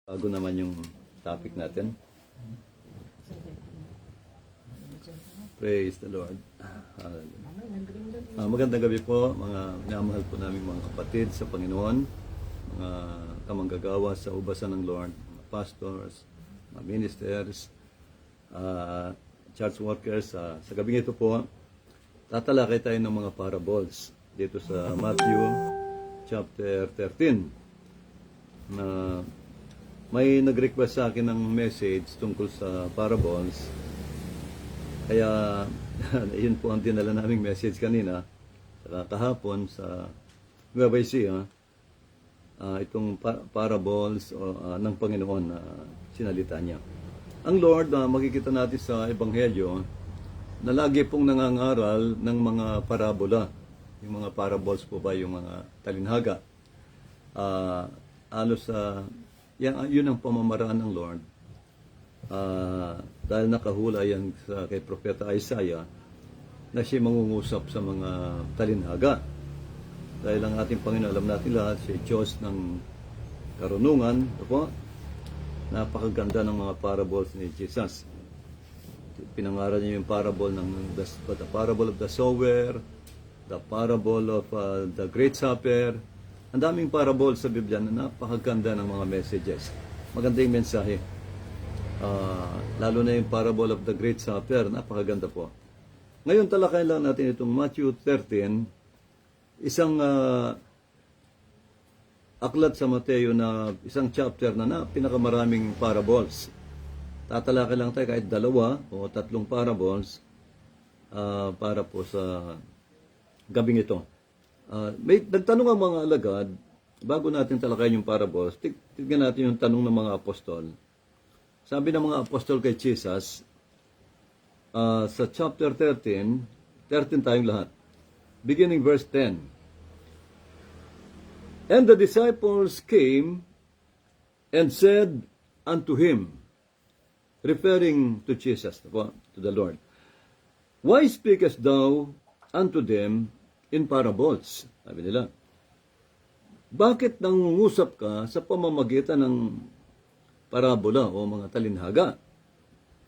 Bago naman yung topic natin. Praise the Lord. Magandang gabi po, mga minamahal po namin mga kapatid sa Panginoon, mga kamanggagawa sa ubasan ng Lord, mga pastors, mga ministers, church workers. Sa gabing ito po, tatalakay tayo ng mga parables dito sa Matthew chapter 13 na may nag-request sa akin ng message tungkol sa parables. Kaya, yun po ang dinala naming message kanina, sa kahapon sa Nueva Ecija, itong parables ng Panginoon na sinalita niya. Ang Lord, makikita natin sa Ebanghelyo, na lagi pong nangangaral ng mga parabola. Yung mga parables po ba, yung mga talinhaga. Yun ang pamamaraan ng Lord. Dahil nakahula yan kay Propeta Isaiah na siya mangungusap sa mga talinhaga. Dahil ang ating Panginoon, alam natin lahat, siya Diyos ng karunungan. Napakaganda ng mga parables ni Jesus. Pinangaral niya yung parable the parable of the sower, the parable of the great supper. Ang daming parable sa Biblia na napakaganda ng mga messages. Maganda yung mensahe. Lalo na yung parable of the great supper, napakaganda po. Ngayon talakayin lang natin itong Matthew 13, isang aklat sa Mateo na isang chapter na pinakamaraming parables. Tatalakay lang tayo kahit 2 o 3 parables para po sa gabing ito. May nagtanong ang mga alagad, bago natin talakayin yung parables, tignan natin yung tanong ng mga apostol. Sabi ng mga apostol kay Jesus, sa chapter 13 tayong lahat, beginning verse 10. And the disciples came and said unto him, referring to Jesus, to the Lord, why speakest thou unto them in parables? Sabi nila, bakit nangungusap ka sa pamamagitan ng parabola o mga talinhaga?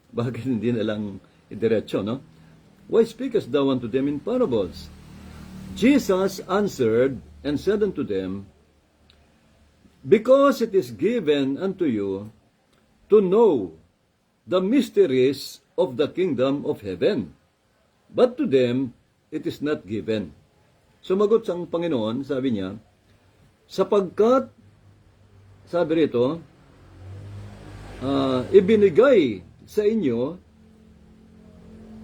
Bakit hindi na lang idiretso, no? Why speakest thou unto them in parables? Jesus answered and said unto them, because it is given unto you to know the mysteries of the kingdom of heaven, but to them it is not given. Sumagot ang Panginoon, sabi niya, sapagkat, sabi rito, ibinigay sa inyo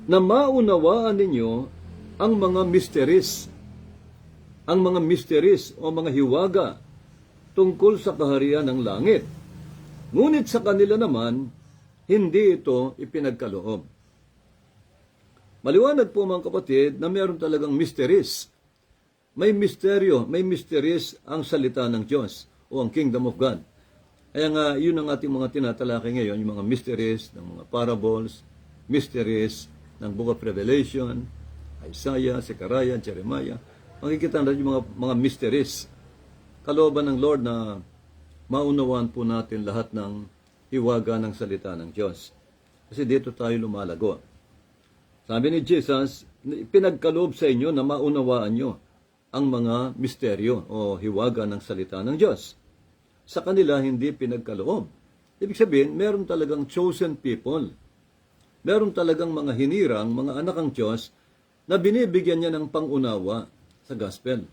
na maunawaan ninyo ang mga mysteries. Ang mga mysteries o mga hiwaga tungkol sa kaharian ng langit. Ngunit sa kanila naman, hindi ito ipinagkaloob. Maliwanag po mga kapatid na meron talagang mysteries. May misteryo, may mysteries ang salita ng Diyos o ang kingdom of God. Kaya nga, yun ang ating mga tinatalakay ngayon, yung mga mysteries ng mga parables, mysteries ng Book of Revelation, Isaiah, Zechariah, Jeremiah. Makikita natin yung mga mysteries. Kalooban ng Lord na maunawaan po natin lahat ng hiwaga ng salita ng Diyos. Kasi dito tayo lumalago. Sabi ni Jesus, pinagkaloob sa inyo na maunawaan nyo ang mga misteryo o hiwaga ng salita ng Diyos. Sa kanila, hindi pinagkaloob. Ibig sabihin, meron talagang chosen people. Meron talagang mga hinirang, mga anak ng Diyos na binibigyan niya ng pangunawa sa gospel.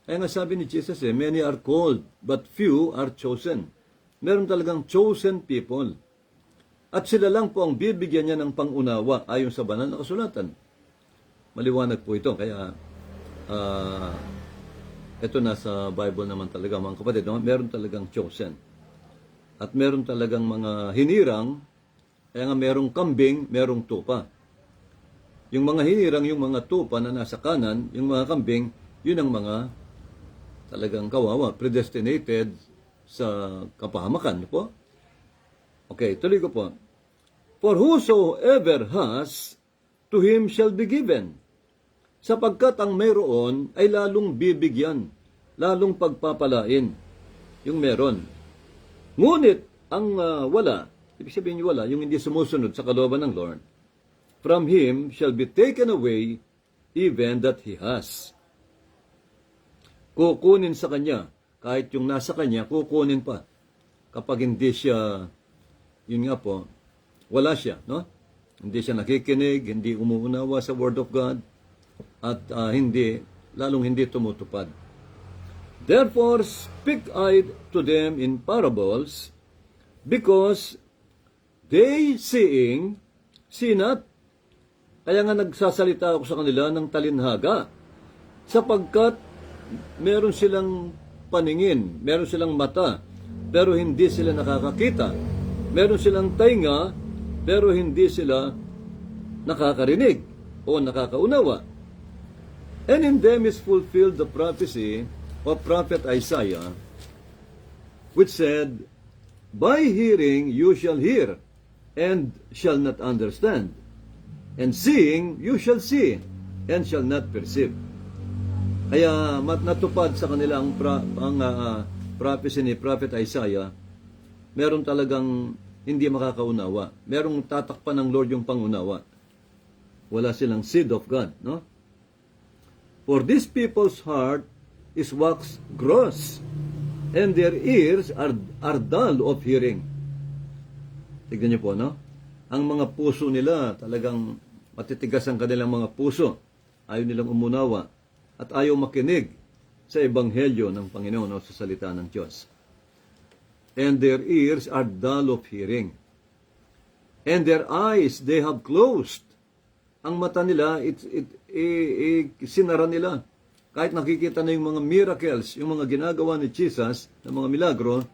Kaya nga sabi ni Jesus, many are called, but few are chosen. Meron talagang chosen people. At sila lang po ang bibigyan niya ng pangunawa ayon sa banal na kasulatan. Maliwanag po ito. Kaya, ito nasa Bible naman talaga mga kapatid. No? Meron talagang chosen. At meron talagang mga hinirang. Kaya nga merong kambing, merong tupa. Yung mga hinirang, yung mga tupa na nasa kanan, yung mga kambing, yun ang mga talagang kawawa, predestinated sa kapahamakan. Po? Okay, tuloy ko po. For whosoever has, to him shall be given. Sapagkat ang mayroon ay lalong bibigyan, lalong pagpapalain yung meron. Ngunit, ang wala, ibig sabihin yung wala, yung hindi sumusunod sa kalooban ng Lord, from him shall be taken away even that he has. Kukunin sa kanya, kahit yung nasa kanya, kukunin pa. Kapag hindi siya, yun nga po, wala siya, no? Hindi siya nakikinig, hindi umuunawa sa Word of God, at lalong hindi tumutupad. Therefore, speak I to them in parables, because they seeing, see not. Kaya nga nagsasalita ako sa kanila ng talinhaga, sapagkat meron silang paningin, meron silang mata, pero hindi sila nakakakita. Meron silang tainga, pero hindi sila nakakarinig o nakakaunawa. And in them is fulfilled the prophecy of prophet Isaiah, which said, by hearing you shall hear, and shall not understand, and seeing you shall see, and shall not perceive. Kaya natupad sa kanila ang prophecy ni prophet Isaiah, meron talagang hindi makakaunawa. Merong tatakpan ng Lord yung pangunawa. Wala silang seed of God, no? For this people's heart is wax gross, and their ears are dull of hearing. Tignan niyo po, no? Ang mga puso nila, talagang matitigas ang kanilang mga puso. Ayaw nilang umunawa at ayaw makinig sa ebanghelyo ng Panginoon o sa salita ng Diyos. And their ears are dull of hearing. And their eyes they have closed. Ang mata nila, sinara nila. Kahit nakikita na yung mga miracles, yung mga ginagawa ni Jesus, ng mga milagro,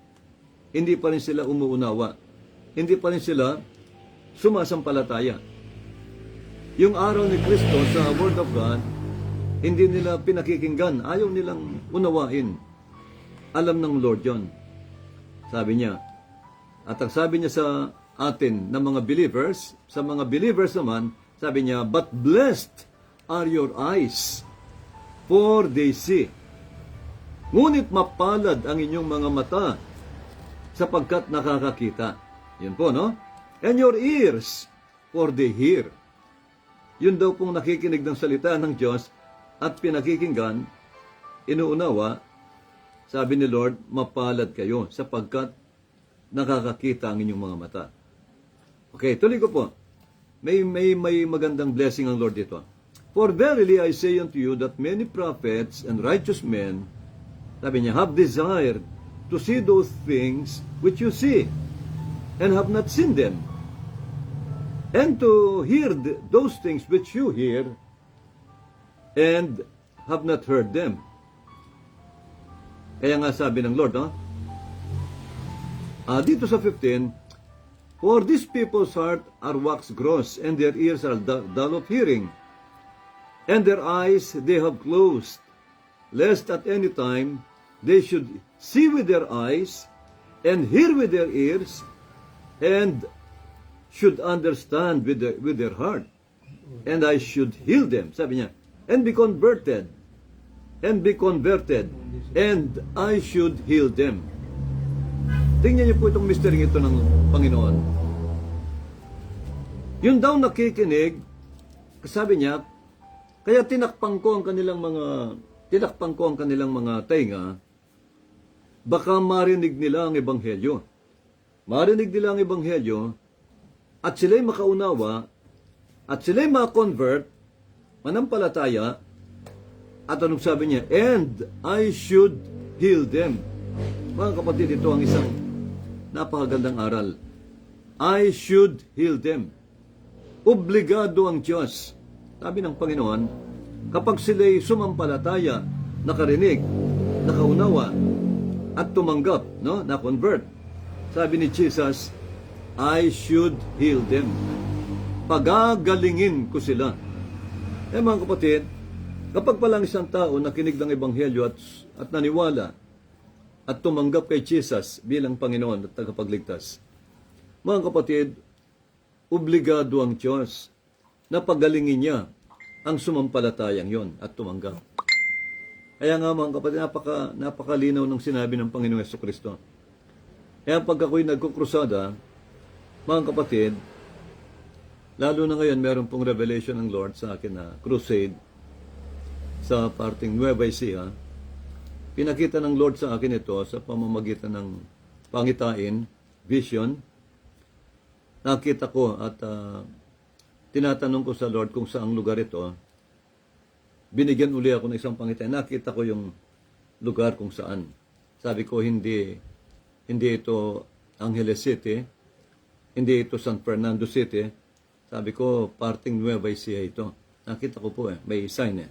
hindi pa rin sila umuunawa. Hindi pa rin sila sumasampalataya. Yung araw ni Kristo sa Word of God, hindi nila pinakikinggan. Ayaw nilang unawain. Alam ng Lord yon. Sabi niya. At ang sabi niya sa atin na mga believers, sa mga believers naman, sabi niya, but blessed are your eyes, for they see. Ngunit mapalad ang inyong mga mata, sapagkat nakakakita. Yun po, no? And your ears, for they hear. Yun daw pong nakikinig ng salita ng Diyos at pinakikinggan, inuunawa, sabi ni Lord, mapalad kayo sapagkat nakakakita ang inyong mga mata. Okay, tuloy ko po. May magandang blessing ang Lord dito. For verily I say unto you that many prophets and righteous men, sabi niya, have desired to see those things which you see, and have not seen them, and to hear those things which you hear, and have not heard them. Kaya nga sabi ng Lord, no? Dito sa 15, for these people's heart are wax gross, and their ears are dull of hearing, and their eyes they have closed, lest at any time they should see with their eyes, and hear with their ears, and should understand with their heart, and I should heal them. Sabi niya, and be converted, and I should heal them. Tingnan niyo po itong mystery ito ng Panginoon. Yun daw nakikinig, sabi niya, kaya tinakpan ko ang kanilang mga tainga, baka marinig nila ang ebanghelyo. Marinig nila ang ebanghelyo, at sila'y makaunawa, at sila'y ma-convert, manampalataya, at anong sabi niya? And I should heal them. Mga kapatid, ito ang isang napakagandang aral. I should heal them. Obligado ang Diyos. Sabi ng Panginoon, kapag sila'y sumampalataya, nakarinig, nakaunawa, at tumanggap, no, na-convert, sabi ni Jesus, I should heal them. Pagagalingin ko sila. Mga kapatid, kapag palang isang tao nakinig ng Ebanghelyo at naniwala at tumanggap kay Jesus bilang Panginoon at tagapagligtas, mga kapatid, obligado ang Diyos na pagalingin niya ang sumampalatayang yon at tumanggap. Kaya nga mga kapatid, napakalinaw ng sinabi ng Panginoong Jesucristo. Kaya pag ako'y nagkukrusada, mga kapatid, lalo na ngayon meron pong revelation ng Lord sa akin na crusade sa parting Nueva Ecija. Pinakita ng Lord sa akin ito sa pamamagitan ng pangitain, vision. Nakita ko at tinatanong ko sa Lord kung saang lugar ito. Binigyan uli ako ng isang pangitain. Nakita ko yung lugar kung saan. Sabi ko, hindi ito Angeles City, hindi ito San Fernando City. Sabi ko, parting Nueva Ecija ito. Nakita ko po may sign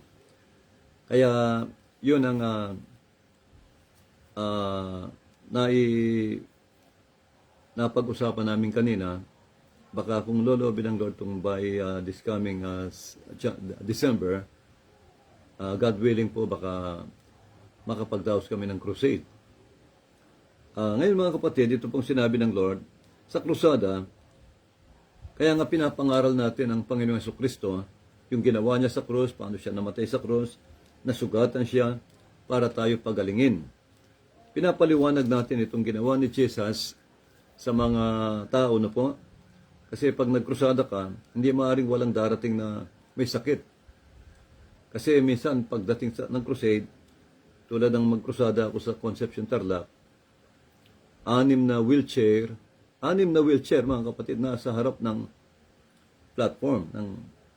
Kaya, yun ang napag-usapan namin kanina. Baka kung loloobin ng Lord itong by this coming December, God willing po, baka makapagdaos kami ng crusade. Ngayon mga kapatid, ito pong sinabi ng Lord, sa krusada, kaya nga pinapangaral natin ang Panginoong Jesucristo, yung ginawa niya sa krus, paano siya namatay sa krus, nasugatan siya para tayo pagalingin. Pinapaliwanag natin itong ginawa ni Jesus sa mga tao na po, kasi pag nagkrusada ka, hindi maaaring walang darating na may sakit. Kasi minsan, pagdating ng crusade, tulad ng magkrusada ako sa Concepcion Tarlac, 6 na wheelchair, mga kapatid, nasa harap ng platform ng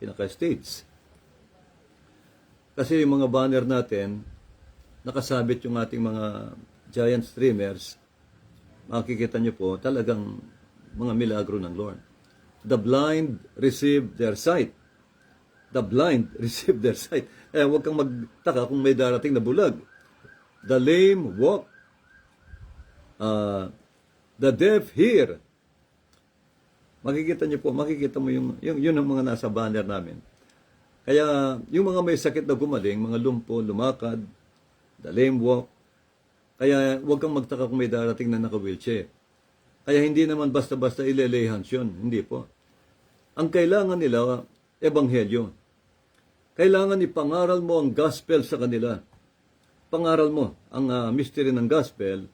pinaka-stage. Kasi yung mga banner natin, nakasabit yung ating mga giant streamers, makikita nyo po, talagang mga milagro ng Lord. The blind receive their sight. The blind receive their sight. Huwag kang magtaka kung may darating na bulag. The lame walk. The deaf hear. Makikita mo yun ang mga nasa banner namin. Kaya yung mga may sakit na gumaling, mga lumpo, lumakad, the lame walk. Kaya huwag kang magtaka kung may darating na naka-wheelchair. Kaya hindi naman basta-basta ilelehans yun. Hindi po. Ang kailangan nila, ebanghelyo. Kailangan ipangaral mo ang gospel sa kanila. Pangaral mo ang mystery ng gospel.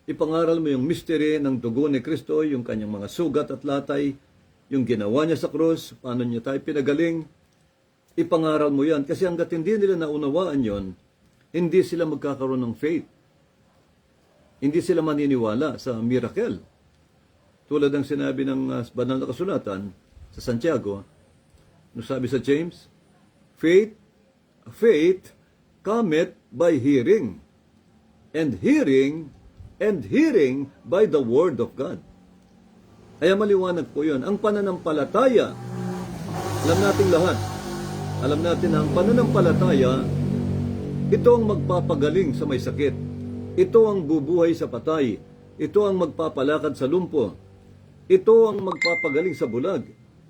Ipangaral mo yung mystery ng dugo ni Kristo, yung kanyang mga sugat at latay, yung ginawa niya sa krus, paano niya tayo pinagaling. Ipangaral mo yan. Kasi hanggat hindi nila naunawaan yon, hindi sila magkakaroon ng faith. Hindi sila maniniwala sa miracle. Tulad ng sinabi ng banal na kasulatan sa Santiago, no sabi sa James, Faith cometh by hearing, and hearing by the word of God. Kaya maliwanag po yun. Ang pananampalataya, alam natin ang pananampalataya, ito ang magpapagaling sa may sakit. Ito ang bubuhay sa patay. Ito ang magpapalakad sa lumpo. Ito ang magpapagaling sa bulag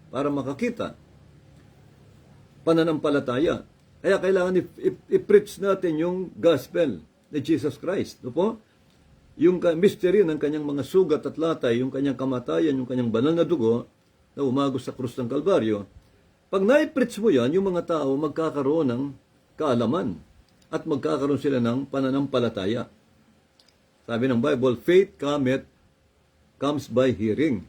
para makakita. Pananampalataya. Kaya kailangan i-preach natin yung gospel ni Jesus Christ. No po? Yung mystery ng kanyang mga sugat at latay, yung kanyang kamatayan, yung kanyang banal na dugo na umagos sa krus ng Kalbaryo. Pag na-preach mo yan, yung mga tao magkakaroon ng kaalaman at magkakaroon sila ng pananampalataya. Sabi ng Bible, faith comes by hearing.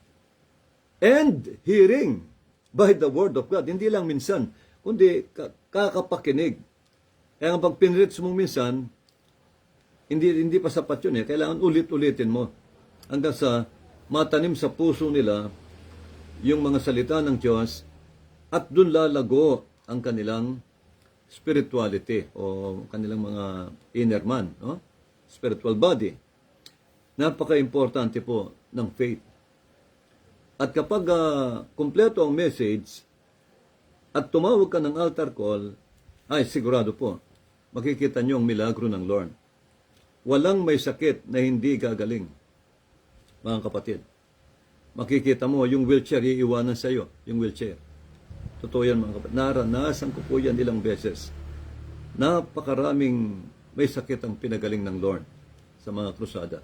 And hearing by the word of God. Hindi lang minsan, kundi kakapakinig. Kaya pag pinreach mo minsan, hindi pa sapat yun Kailangan ulit-ulitin mo hanggang sa matanim sa puso nila yung mga salita ng Diyos at dun lalago ang kanilang spirituality o kanilang mga inner man, spiritual body. Napaka-importante po ng faith. At kapag kumpleto ang message at tumawag ka ng altar call, ay sigurado po, makikita niyo ang milagro ng Lord. Walang may sakit na hindi gagaling, mga kapatid. Makikita mo, yung wheelchair, iiwanan sa iyo, yung wheelchair. Totoo yan, mga kapatid. Naranasan ko po yan ilang beses. Napakaraming may sakit ang pinagaling ng Lord sa mga krusada.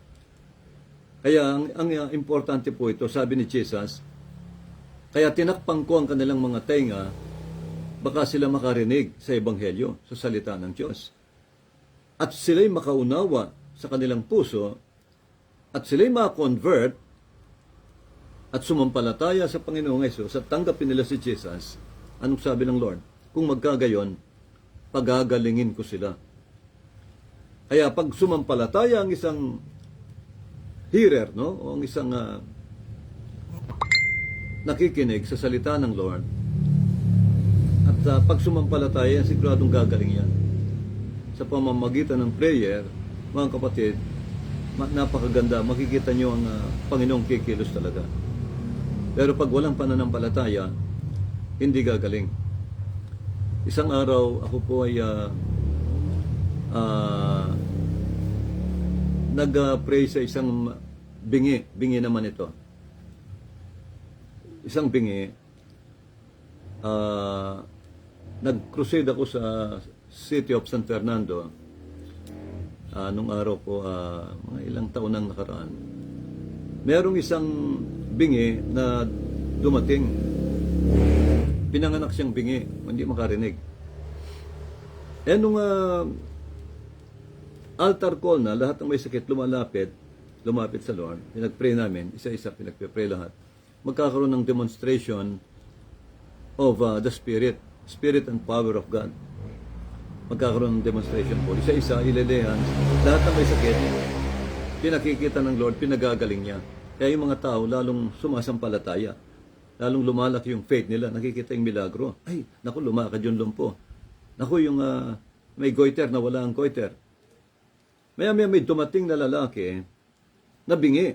Kaya ang importante po ito, sabi ni Jesus, kaya tinakpan ko ang kanilang mga tenga, baka sila makarinig sa Ebanghelyo, sa salita ng Diyos. At sila'y makaunawa sa kanilang puso, at sila'y ma-convert at sumampalataya sa Panginoong Hesus at tanggapin nila si Jesus, anong sabi ng Lord? Kung magkagayon, pagagalingin ko sila. Kaya pag sumampalataya ang isang hearer, no? O ang isang nakikinig sa salita ng Lord, at pag sumampalataya, siguradong gagaling yan. Sa pamamagitan ng prayer, mga kapatid, napakaganda, makikita nyo ang Panginoong kikilos talaga. Pero pag walang pananampalataya, hindi gagaling. Isang araw, ako po ay nag-pray sa isang bingi naman ito. Isang bingi, nag-crusade ako sa City of San Fernando, nung araw po, mga ilang taon nang nakaraan. Merong isang bingi na dumating. Pinanganak siyang bingi, hindi makarinig. Nung altar call na, lahat ng may sakit lumapit sa Lord. Pinag-pray namin, isa-isa pinag-pray lahat. Magkakaroon ng demonstration of the Spirit and power of God. Magkakaroon ng demonstration po. Isa-isa, ilelehan. Lahat ng may sakit, pinakikita ng Lord, pinagagaling niya. Kaya yung mga tao, lalong sumasampalataya. Lalong lumalaki yung faith nila. Nakikita yung milagro. Ay, naku, lumakad yung lumpo. Naku, yung may goiter na wala ang goiter. Maya-maya may dumating na lalaki na bingi.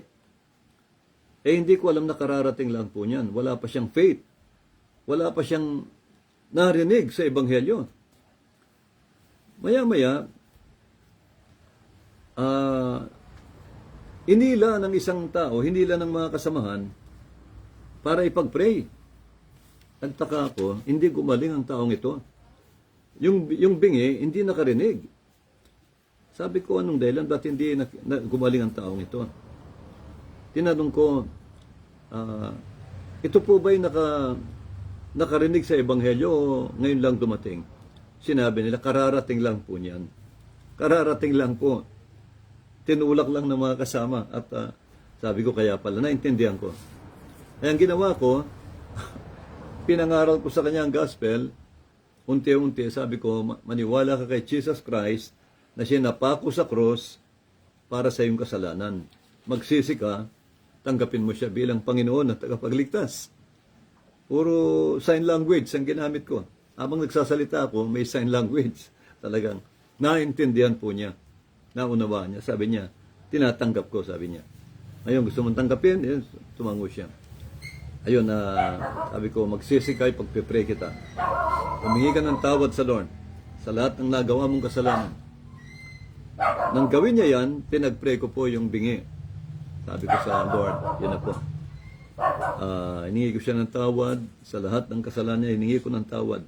Hindi ko alam na kararating lang po niyan. Wala pa siyang faith. Wala pa siyang narinig sa Ebanghelyo. Maya-maya, inila ng isang tao, hinila ng mga kasamahan para ipag-pray. Nagtaka ako, hindi gumaling ang taong ito. Yung bingi, hindi nakarinig. Sabi ko, anong dahilan? Ba't hindi gumaling ang taong ito? Tinanong ko, ito po ba'y nakarinig sa Ebanghelyo o ngayon lang dumating? Sinabi nila, kararating lang po niyan. Kararating lang po. Tinulak lang ng mga kasama. At sabi ko, kaya pala, naintindihan ko. Kaya ang ginawa ko, pinangaral ko sa kanya ang gospel, unti-unti, sabi ko, maniwala ka kay Jesus Christ na siya napako sa cross para sa iyong kasalanan. Magsisi ka, tanggapin mo siya bilang Panginoon at tagapagligtas. Puro sign language ang ginamit ko. Habang nagsasalita ako, may sign language. Talagang naintindihan po niya. Naunawaan niya. Sabi niya, tinatanggap ko, sabi niya. Ngayon, gusto mong tanggapin? Tumango siya. Ayun, sabi ko, magsisi ka, pagpipray kita. Humingi ka ng tawad sa Lord sa lahat ng nagawa mong kasalanan. Nang gawin niya yan, pinagpray ko po yung bingi. Sabi ko sa Lord, yun na po. Hiningi ko siya ng tawad sa lahat ng kasalanan niya, hiningi ko ng tawad.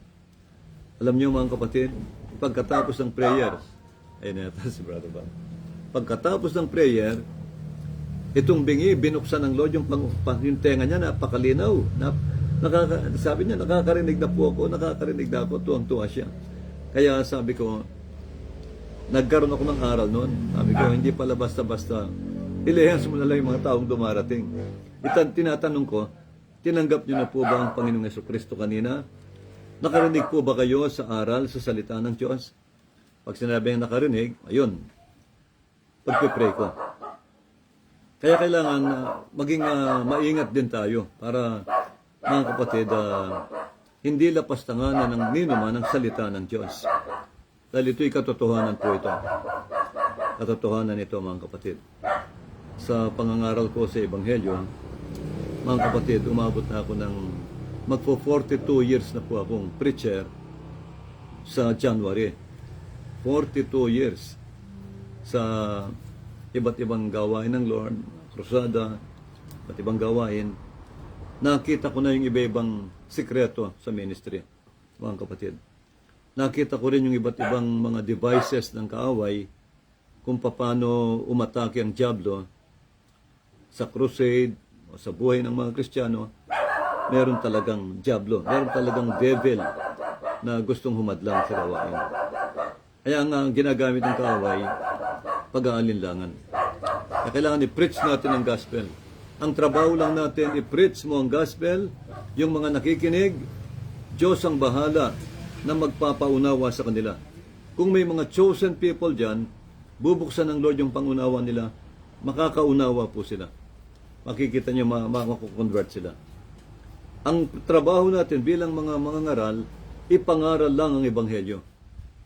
Alam niyo mga kapatid, pagkatapos ng prayer, ayun na si Brother Bob. Pagkatapos ng prayer, itong bingi, binuksan ng Lord yung tenga niya, napakalinaw. Sabi niya, nakakarinig na po ako, tuwang-tuwa siya. Kaya sabi ko, nagkaroon ako ng aral noon. Sabi ko, hindi pala basta-basta. Ilehans mo na lang yung mga taong dumarating. Tinatanong ko, tinanggap niyo na po ba ang Panginoong Jesucristo kanina? Nakarinig po ba kayo sa aral, sa salita ng Diyos? Pag sinabi ang nakarinig, ayun, pagpipray ko. Kaya kailangan maging maingat din tayo para, mga kapatid, hindi lapastanganan ng ninuman ang salita ng Diyos. Dahil ito'y katotohanan po ito. Katotohanan ito, mga kapatid. Sa pangangaral ko sa Ebanghelyo, mga kapatid, umabot na ako ng magpo 42 years na po akong preacher sa January. 42 years sa iba't ibang gawain ng Lord, krusada, iba't ibang gawain. Nakita ko na yung iba-ibang sikreto sa ministry, mga kapatid. Nakita ko rin yung iba't ibang mga devices ng kaaway kung paano umatake ang diablo sa crusade o sa buhay ng mga Kristiyano. Meron talagang diablo, meron talagang devil na gustong humadlang sa gawain. Kaya ang ginagamit ng kaaway, pag-aalinlangan. Kaya kailangan i-preach natin ang gospel. Ang trabaho lang natin, i-preach mo ang gospel, yung mga nakikinig, Diyos ang bahala na magpapaunawa sa kanila. Kung may mga chosen people dyan, bubuksan ng Lord yung pangunawa nila, makakaunawa po sila. Makikita nyo, makakonvert sila. Ang trabaho natin bilang mga mangangaral, ipangaral lang ang Ebanghelyo.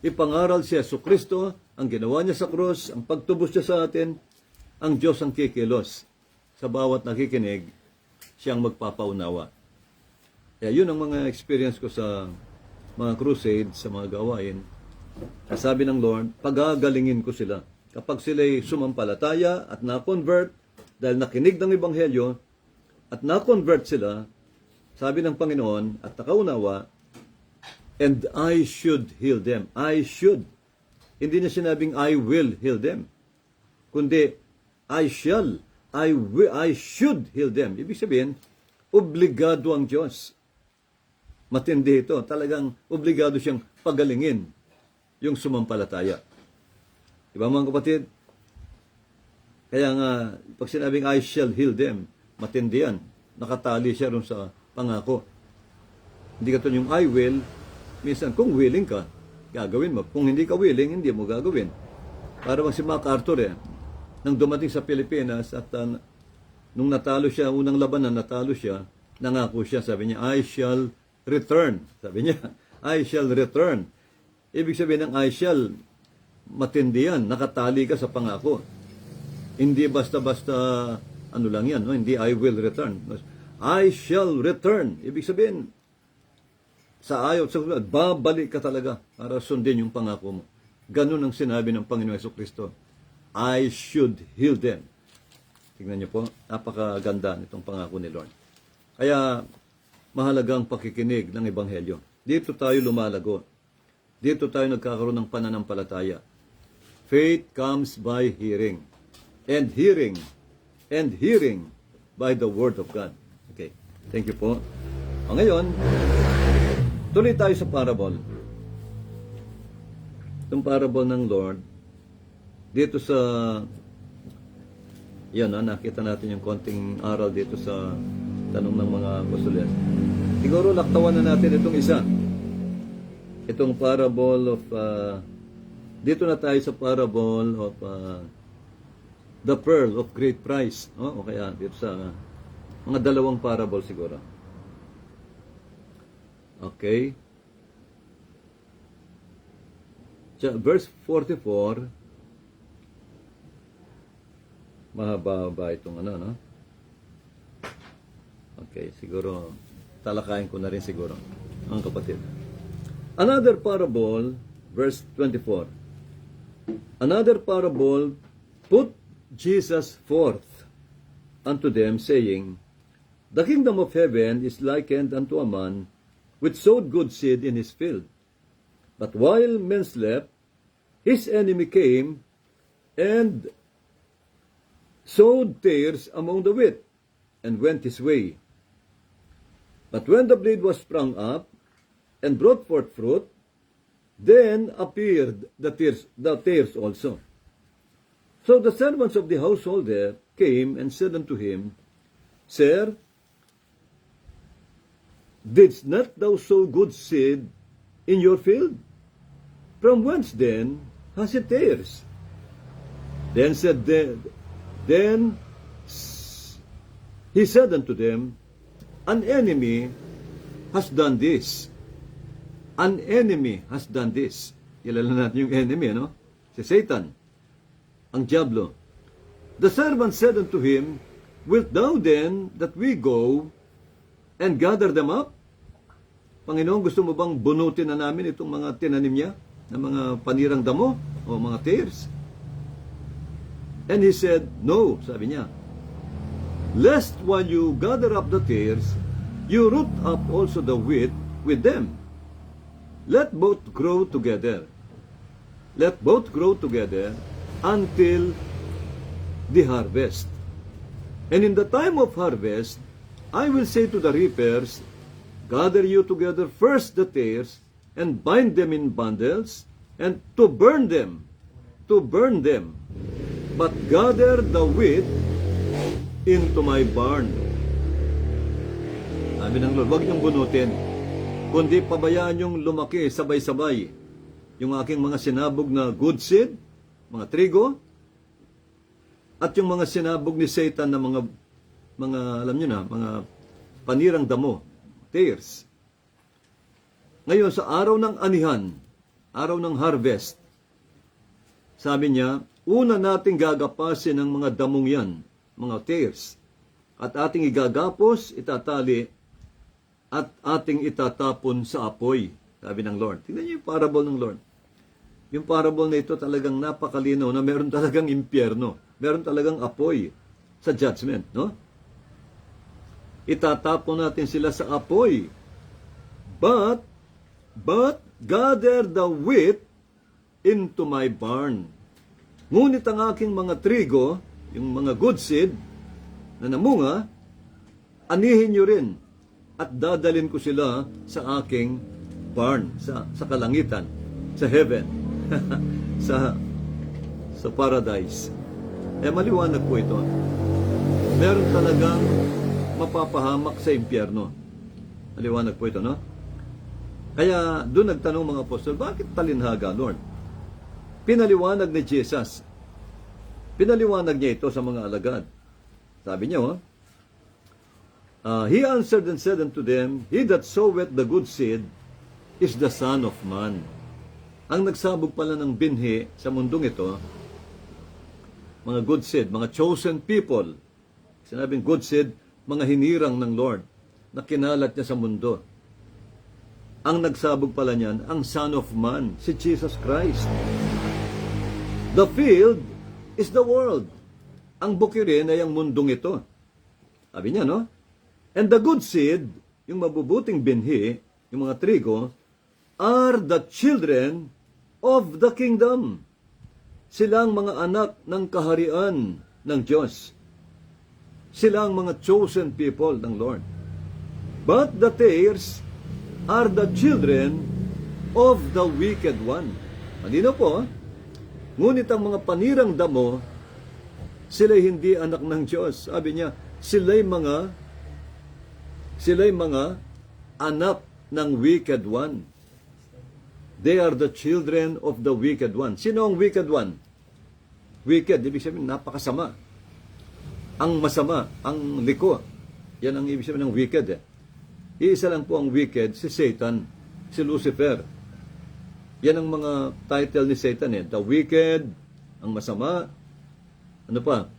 Ipangaral si Jesucristo, ang ginawa niya sa krus, ang pagtubos niya sa atin, ang Diyos ang kikilos. Sa bawat nakikinig, siyang magpapaunawa. Kaya yun ang mga experience ko sa mga crusades, sa mga gawain. Sabi ng Lord, pagagalingin ko sila. Kapag sila'y sumampalataya at na-convert, dahil nakinig ng Ebanghelyo, at na-convert sila, sabi ng Panginoon, at nakaunawa, and I should heal them. I should. Hindi na sinabing I will heal them. Kundi, I shall. I should heal them. Ibig sabihin, obligado ang Diyos. Matindi ito. Talagang obligado siyang pagalingin yung sumampalataya. Diba mga kapatid? Kaya nga, pag sinabing I shall heal them, matindi yan. Nakatali siya rin sa pangako. Hindi ka yung I will, minsan kung willing ka, gagawin mo. Kung hindi ka willing, hindi mo gagawin. Para bang si MacArthur nang dumating sa Pilipinas at nung natalo siya, unang labanan, natalo siya, nangako siya, sabi niya, I shall return. Sabi niya, I shall return. Ibig sabihin ng I shall, matindi yan, nakatali ka sa pangako. Hindi basta-basta, ano lang yan, no? Hindi I will return. I shall return. Ibig sabihin, sa ayaw, sa babalik ka talaga para sundin yung pangako mo. Ganun ang sinabi ng Panginoon Jesucristo. I should heal them. Tingnan niyo po, napakaganda nitong pangako ni Lord. Kaya, mahalagang pakikinig ng Ebanghelyo. Dito tayo lumalago. Dito tayo nagkakaroon ng pananampalataya. Faith comes by hearing. And hearing. And hearing by the Word of God. Okay. Thank you po. Ngayon, tuloy tayo sa parable. Itong parable ng Lord, dito sa, yan nakita natin yung konting aral dito sa tanong ng mga apostles. Siguro laktawan na natin itong isa. Itong parable of, dito na tayo sa parable of the pearl of great price. O kaya dito sa mga dalawang parable siguro. Okay. Verse 44, mahaba itong no? Okay, siguro talakayin ko na rin siguro, mga kapatid. Another parable, verse 24. Another parable put Jesus forth unto them, saying, The kingdom of heaven is likened unto a man which sowed good seed in his field. But while men slept, his enemy came and sowed tares among the wheat, and went his way. But when the blade was sprung up, and brought forth fruit, then appeared the tares also. So the servants of the householder came and said unto him, Sir, didst not thou sow good seed in your field? From whence then has it tares? Then he said unto them, An enemy has done this. An enemy has done this. Kilala natin yung enemy, no? Si Satan, ang diablo. The servant said unto him, Wilt thou then that we go and gather them up? Panginoon, gusto mo bang bunutin na namin itong mga tinanim niya, na mga panirang damo o mga tares? And he said, No, sabi niya. Lest while you gather up the tares, you root up also the wheat with them. Let both grow together. Let both grow together until the harvest. And in the time of harvest, I will say to the reapers, Gather you together first the tares, and bind them in bundles, and to burn them, but gather the wheat into my barn. Sabi ng Lord, huwag niyong bunutin, kundi pabayaan niyong lumaki sabay-sabay yung aking mga sinabog na good seed, mga trigo, at yung mga sinabog ni Satan na mga alam niyo na, mga panirang damo, tares. Ngayon, sa araw ng anihan, araw ng harvest, sabi niya, una nating gagapasin ang mga damong yan, mga tares, at ating igagapos, itatali, at ating itatapon sa apoy, sabi ng Lord. Tingnan niyo yung parable ng Lord. Yung parable na ito talagang napakalinaw na meron talagang impyerno, meron talagang apoy sa judgment, no? Itatapon natin sila sa apoy. But gather the wheat into my barn. Ngunit ang aking mga trigo, yung mga good seed na namunga, anihin nyo rin at dadalin ko sila sa aking barn, sa kalangitan, sa heaven, sa paradise. Maliwanag po ito. Meron talagang mapapahamak sa impyerno. Maliwanag po ito, no? Kaya doon nagtanong mga apostol, bakit talinhaga, Lord? Pinaliwanag ni Jesus. Pinaliwanag niya ito sa mga alagad. Sabi niya, He answered and said unto them, He that soweth the good seed is the Son of Man. Ang nagsabog pala ng binhi sa mundong ito, mga good seed, mga chosen people. Sinabing good seed, mga hinirang ng Lord na kinalat niya sa mundo. Ang nagsabog pala niyan, ang Son of Man, si Jesus Christ. The field is the world. Ang bukirin ay ang mundong ito. Sabi niya, no? And the good seed, yung mabubuting binhi, yung mga trigo, are the children of the kingdom. Silang mga anak ng kaharian ng Diyos. Silang mga chosen people ng Lord. But the tares are the children of the wicked one. Malino po, ngunit ang mga panirang damo, sila'y hindi anak ng Diyos. Sabi niya, sila'y mga anak ng wicked one. They are the children of the wicked one. Sino ang wicked one? Wicked, ibig sabihin, napakasama. Ang masama, ang liko. Yan ang ibig sabihin ng wicked. Iisa lang po ang wicked, si Satan, si Lucifer. Yan ang mga title ni Satan. The wicked, ang masama. Ano pa?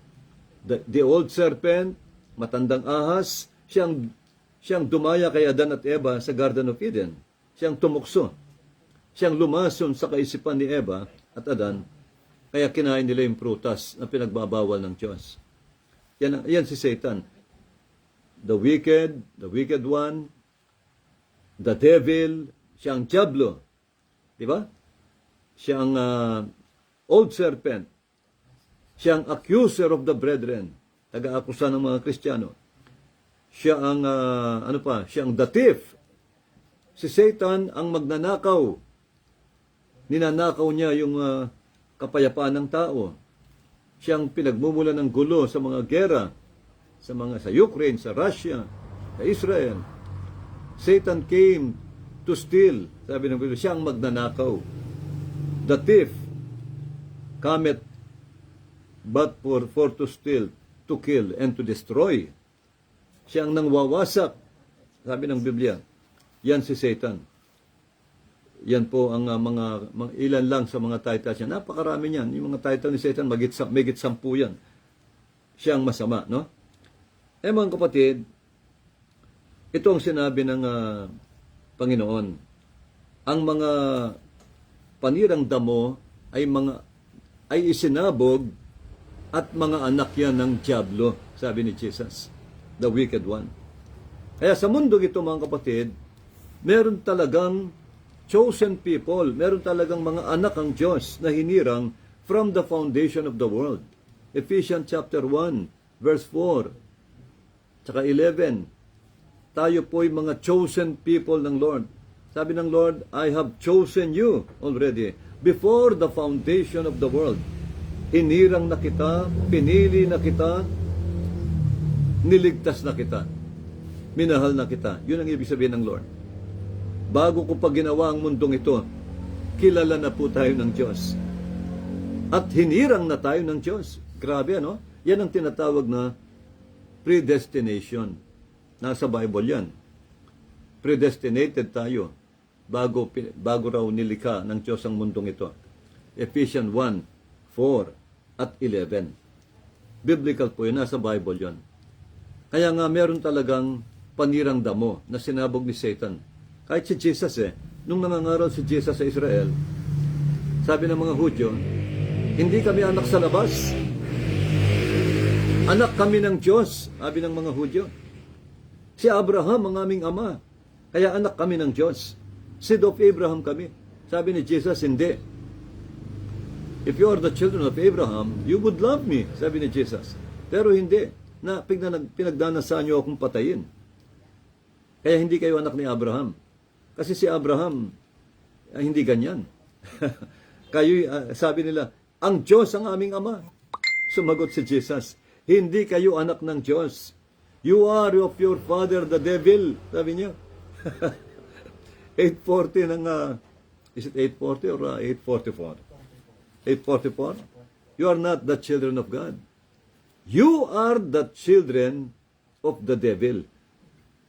The old serpent, matandang ahas, siyang dumaya kay Adan at Eva sa Garden of Eden. Siyang tumukso. Siyang lumason sa kaisipan ni Eva at Adan, kaya kinain nila yung prutas na pinagbabawal ng Diyos. Yan si Satan. The wicked one, the devil, siyang diablo. Di ba? Siyang old serpent. Siyang accuser of the brethren. Taga-akusa ng mga Kristiyano. Siya ang, siyang the thief. Si Satan ang magnanakaw. Ninanakaw niya yung kapayapaan ng tao. Siyang pinagmumula ng gulo sa mga gera, sa Ukraine, sa Russia, sa Israel. Satan came to steal. Sabi ng Biblia, siya ang magnanakaw. The thief cometh but for to steal, to kill, and to destroy. Siya ang nangwawasak. Sabi ng Biblia, yan si Satan. Yan po ang mga ilan lang sa mga titles niya. Napakarami niyan. Yung mga title ni Satan, magit 10 yan. Siya ang masama, no? Mga kapatid, ito ang sinabi ng Panginoon. Ang mga panirang damo ay isinabog at mga anak yan ng diablo, sabi ni Jesus, the wicked one. Kaya sa mundo ito, mga kapatid, meron talagang chosen people, meron talagang mga anak ang Diyos na hinirang from the foundation of the world. Ephesians chapter 1, verse 4, tsaka 11. Tayo po'y mga chosen people ng Lord. Sabi ng Lord, I have chosen you already before the foundation of the world. Hinirang na kita, pinili na kita, niligtas na kita, minahal na kita. Yun ang ibig sabihin ng Lord. Bago ko pa ginawa ang mundong ito, kilala na po tayo ng Diyos. At hinirang na tayo ng Diyos. Grabe, ano? Yan ang tinatawag na predestination. Nasa Bible yan. Predestinated tayo bago raw nilikha ng Diyos ang mundong ito. Ephesians 1:4 at 11. Biblical po yun, nasa Bible yun. Kaya nga meron talagang panirang damo na sinabog ni Satan. Kahit si Jesus nung nangangaral si Jesus sa Israel, sabi ng mga Hudyo, hindi kami anak sa labas. Anak kami ng Diyos, sabi ng mga Hudyo. Si Abraham ang aming ama, kaya anak kami ng Diyos. Seed of Abraham kami. Sabi ni Jesus, hindi. If you are the children of Abraham, you would love me, sabi ni Jesus. Pero hindi, na pinagdanasan niyo akong patayin. Kaya hindi kayo anak ni Abraham. Kasi si Abraham, hindi ganyan. Kayo, sabi nila, ang Diyos ang aming ama. Sumagot si Jesus, hindi kayo anak ng Diyos. You are of your father, the devil. Sabi niya. 840 ng, is it 840 or 844? 844? You are not the children of God. You are the children of the devil.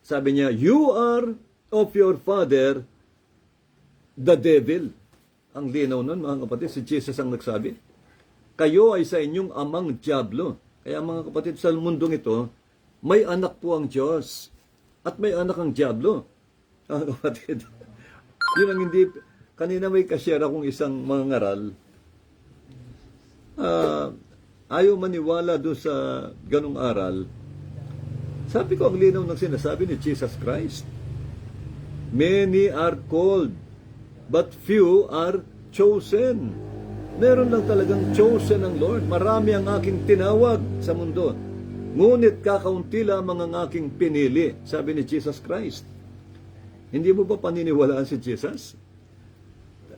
Sabi niya, you are of your father, the devil. Ang linaw nun, mga kapatid, si Jesus ang nagsabi. Kayo ay sa inyong amang diablo. Kaya mga kapatid, sa mundong ito, may anak po ang Diyos. At may anak ang diablo. Mga kapatid, yun ang hindi, kanina may kasyera akong isang mangaral. Ayaw maniwala doon sa ganong aral. Sabi ko, ang linaw ng sinasabi ni Jesus Christ. Many are called, but few are chosen. Meron lang talagang chosen ng Lord. Marami ang aking tinawag sa mundo. Ngunit kakaunti lamang ang aking pinili, sabi ni Jesus Christ. Hindi mo ba paniniwalaan si Jesus?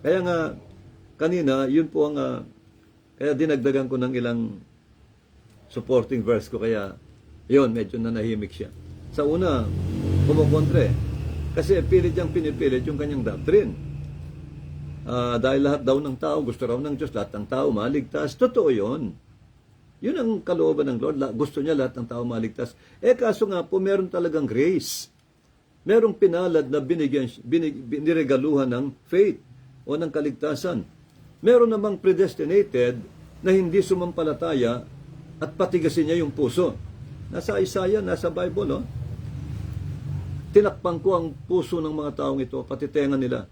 Kaya nga, kanina, yun po ang kaya dinagdagan ko ng ilang supporting verse ko. Kaya, yun, medyo nanahimik siya. Sa una, kumukontre. Kasi pinipilit yung kanyang doctrine. Dahil lahat daw ng tao, gusto raw ng Diyos, lahat ng tao maligtas. Totoo yun. Yun ang kalooban ng Lord. Gusto niya lahat ng tao maligtas. Kaso nga po, meron talagang grace. Merong pinalad na biniregaluhan ng faith o ng kaligtasan. Meron namang predestinated na hindi sumampalataya at patigasin niya yung puso. Nasa Isaiah, nasa Bible, no? Tinakpan ko ang puso ng mga taong ito, pati tenga nila,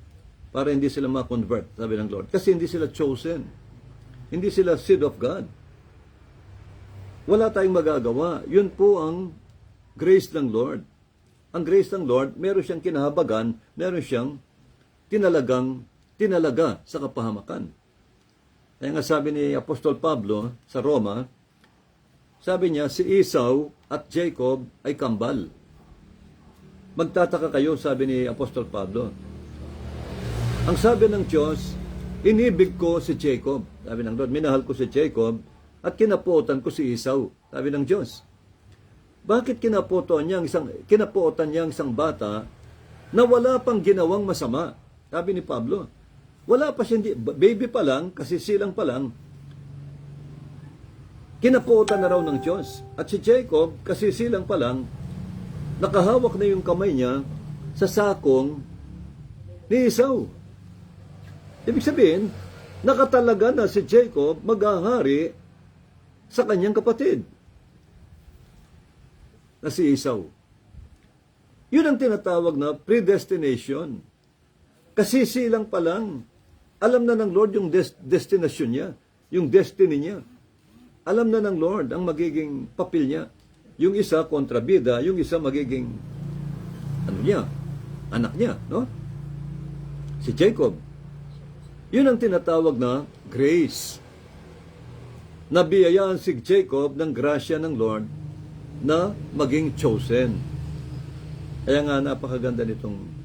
para hindi sila ma-convert, sabi ng Lord. Kasi hindi sila chosen. Hindi sila seed of God. Wala tayong magagawa. Yun po ang grace ng Lord. Ang grace ng Lord, meron siyang kinahabagan, meron siyang tinalaga sa kapahamakan. Kaya nga sabi ni Apostol Pablo sa Roma, sabi niya, si Esau at Jacob ay kambal. Magtataka kayo, sabi ni Apostol Pablo. Ang sabi ng Diyos, inibig ko si Jacob. Sabi ng Lord, minahal ko si Jacob at kinapuotan ko si Esau. Sabi ng Diyos. Bakit kinapuotan niya ang isang bata na wala pang ginawang masama? Sabi ni Pablo. Wala pa siya, baby pa lang, kasi silang pa lang, kinapuotan na raw ng Diyos. At si Jacob, kasi silang pa lang, nakahawak na yung kamay niya sa sakong ni Esau. Ibig sabihin, nakatalaga na si Jacob maghahari sa kanyang kapatid na si Esau. Yun ang tinatawag na predestination. Kasi silang pa lang, alam na ng Lord yung destination niya, yung destiny niya. Alam na ng Lord ang magiging papel niya. Yung isa kontrabida, yung isa magiging anak niya, no? Si Jacob. Yun ang tinatawag na grace. Nabiyayaan si Jacob ng grasya ng Lord na maging chosen. Kaya nga napakaganda nitong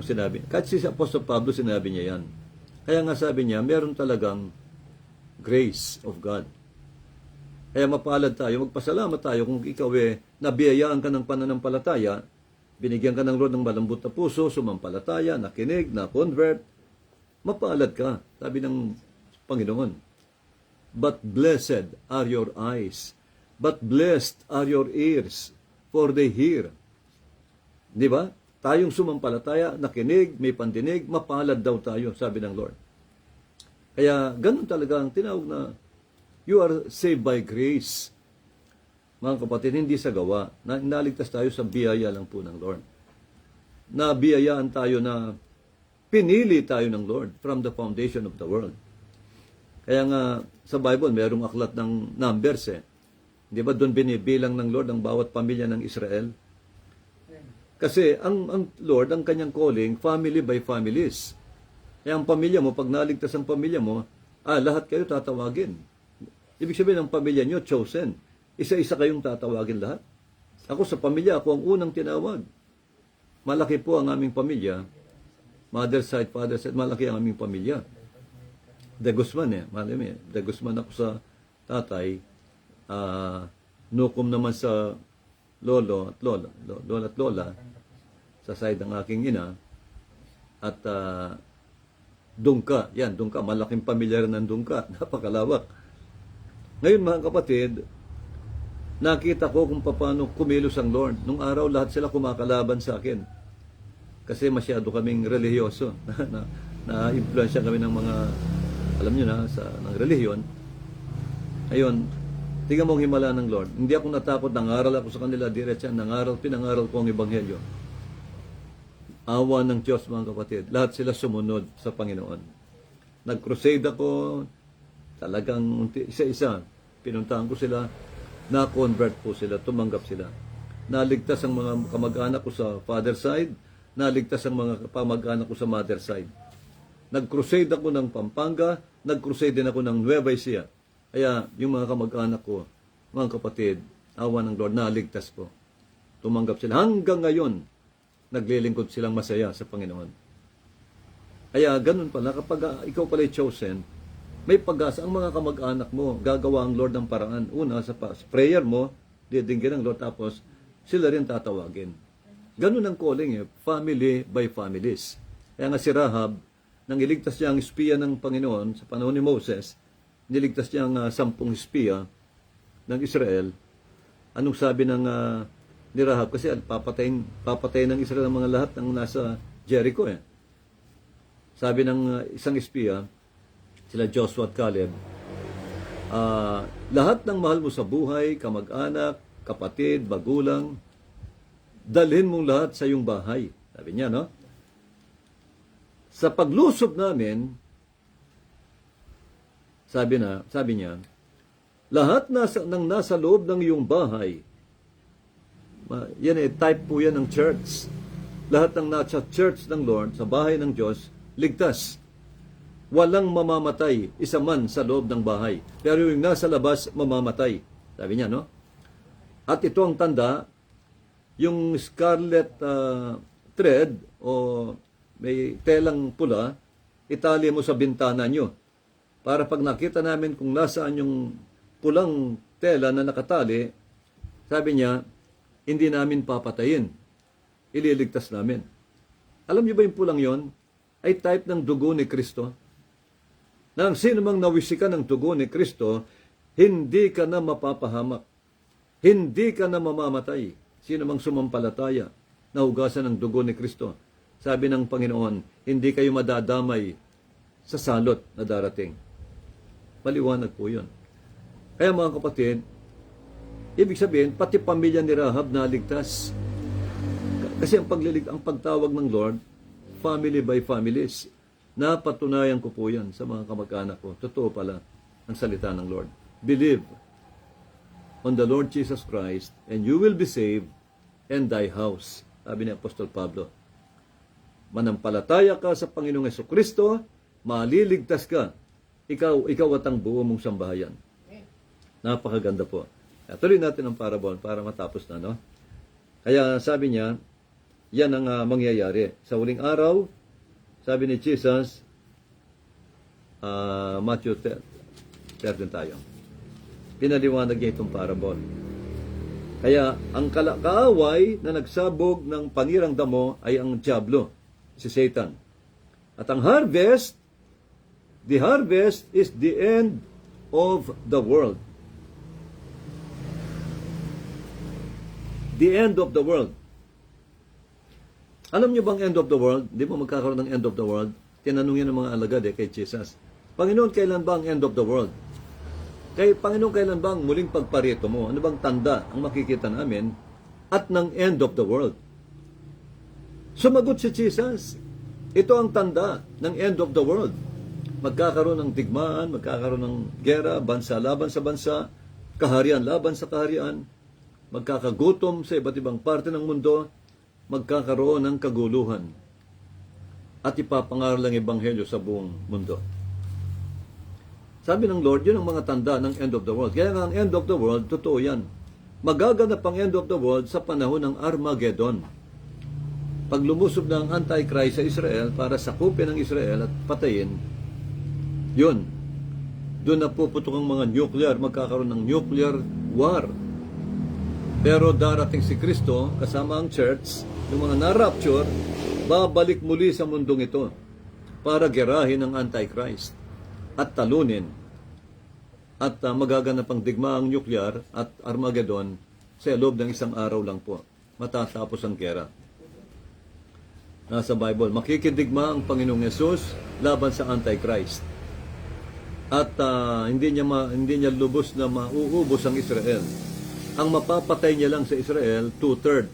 sinabi. Kahit si Apostol Pablo sinabi niya yan. Kaya nga sabi niya, meron talagang grace of God. Kaya mapalad tayo, magpasalamat tayo kung ikaw nabiyayaan ka ng pananampalataya, binigyan ka ng Lord ng malambot na puso, sumampalataya, nakinig, na-convert, mapalad ka, sabi ng Panginoon. But blessed are your eyes, but blessed are your ears, for they hear. Di ba? Tayong sumampalataya, nakinig, may pandinig, mapalad daw tayo, sabi ng Lord. Kaya ganun talaga ang tinawag na you are saved by grace. Mga kapatid, hindi sa gawa. Naligtas tayo sa biyaya lang po ng Lord. Nabiyayaan tayo na pinili tayo ng Lord from the foundation of the world. Kaya nga, sa Bible, mayroong aklat ng Numbers Di ba doon binibilang ng Lord ang bawat pamilya ng Israel? Kasi ang Lord, ang kanyang calling, family by families. Kaya ang pamilya mo, pag naligtas ang pamilya mo, lahat kayo tatawagin. Ibig sabihin, ang pamilya nyo, chosen. Isa-isa kayong tatawagin lahat. Ako sa pamilya, ako ang unang tinawag. Malaki po ang aming pamilya. Mother side, father side, malaki ang aming pamilya. De Guzman malami De Guzman ako sa tatay. Nukom naman sa lolo at lola. Lola at lola. Sa side ng aking ina. At Dungka. Yan, Dungka. Malaking pamilya rin ng Dungka. Napakalawak. Ngayon mga kapatid, nakita ko kung paano kumilos ang Lord. Nung araw, lahat sila kumakalaban sa akin. Kasi masyado kaming relihiyoso. Na-influensya kami ng mga, alam nyo na, ng relihiyon. Ngayon, tingnan mo ang himala ng Lord. Hindi ako natakot, nangaral ako sa kanila, diretsa, pinangaral ko ang Ebanghelyo. Awa ng Diyos mga kapatid. Lahat sila sumunod sa Panginoon. Nag-crusade ako, talagang isa-isa, pinuntahan ko sila, na-convert po sila, tumanggap sila. Naligtas ang mga kamag-anak ko sa father side, naligtas ang mga kamag-anak ko sa mother side. Nag-crusade ako ng Pampanga, nag-crusade din ako ng Nueva Ecija. Kaya yung mga kamag-anak ko, mga kapatid, awa ng Lord, naligtas po. Tumanggap sila. Hanggang ngayon, naglilingkod silang masaya sa Panginoon. Kaya ganun pala, kapag ikaw pala chosen, may pag-asa ang mga kamag-anak mo, gagawa ang Lord ng paraan. Una, sa prayer mo, didinggin ng Lord, tapos sila rin tatawagin. Ganun ang calling family by families. Kaya nga si Rahab, nang iligtas niya ang espiya ng Panginoon sa panahon ni Moses, niligtas niya ang 10 espiya ng Israel. Anong sabi ng ni Rahab? Kasi papatayin ng Israel ang mga lahat ng nasa Jericho. Sabi ng isang espiya, sila Joshua at Caleb, lahat ng mahal mo sa buhay, kamag-anak, kapatid, magulang, dalhin mong lahat sa iyong bahay. Sabi niya, no? Sa paglusob namin, sabi niya, lahat ng nasa loob ng iyong bahay, yan type po yan ng church. Lahat ng nasa church ng Lord, sa bahay ng Diyos, ligtas. Walang mamamatay, isa man sa loob ng bahay. Pero yung nasa labas, mamamatay. Sabi niya, no? At ito ang tanda, yung scarlet thread o may telang pula, itali mo sa bintana nyo. Para pag nakita namin kung nasaan yung pulang tela na nakatali, sabi niya, hindi namin papatayin. Ililigtas namin. Alam niyo ba yung pulang yon? Ay type ng dugo ni Kristo. Na ang sino mang nawisikan ng dugo ni Kristo, hindi ka na mapapahamak. Hindi ka na mamamatay. Sino mang sumampalataya na hugasan ng dugo ni Kristo. Sabi ng Panginoon, hindi kayo madadamay sa salot na darating. Paliwanag po yun. Kaya mga kapatid, ibig sabihin, pati pamilya ni Rahab naligtas. Kasi ang pagtawag ng Lord, family by families. Napatunayan ko po yan sa mga kamag-anak ko. Totoo pala ang salita ng Lord. Believe on the Lord Jesus Christ and you will be saved and thy house. Sabi ni Apostol Pablo. Manampalataya ka sa Panginoong Jesucristo, maliligtas ka. Ikaw at ang buo mong sambahayan. Napakaganda po. Tuloy natin ang parable para matapos na, no? Kaya sabi niya, yan ang mangyayari. Sa huling araw, sabi ni Jesus, Matthew Certain tayo. Pinaliwanag niya itong parable. Kaya ang kaaway na nagsabog ng panirang damo ay ang diablo, si Satan. At ang harvest, the harvest is the end of the world. The end of the world. Alam niyo bang end of the world? Di mo magkakaroon ng end of the world? Tinanong yan ng mga alagad kay Jesus. Panginoon, kailan ba ang end of the world? Kay Panginoon, kailan ba ang muling pagparito mo? Ano bang tanda ang makikita namin at ng end of the world? Sumagot si Jesus, ito ang tanda ng end of the world. Magkakaroon ng digmaan, magkakaroon ng gera, bansa laban sa bansa, kaharian laban sa kaharian, magkakagutom sa iba't ibang parte ng mundo, magkakaroon ng kaguluhan, at ipapangaral ang ebanghelyo sa buong mundo. Sabi ng Lord, yun ang mga tanda ng end of the world. Kaya nga ang end of the world, totoo yan. Magaganap ang end of the world sa panahon ng Armageddon. Pag lumusob na ang Antichrist sa Israel para sakupin ang Israel at patayin, yun. Doon na puputok ang mga nuclear, magkakaroon ng nuclear war. Pero darating si Kristo, kasama ang church, yung mga na-rapture, babalik muli sa mundong ito para gerahin ang Antichrist at talunin. At magaganap ang digmaang nuclear at Armageddon sa loob ng isang araw lang po. Matatapos ang gera. Nasa Bible, makikidigma ang Panginoong Yesus laban sa Antichrist. At hindi niya lubos na mauubos ang Israel. Ang mapapatay niya lang sa Israel, 2/3.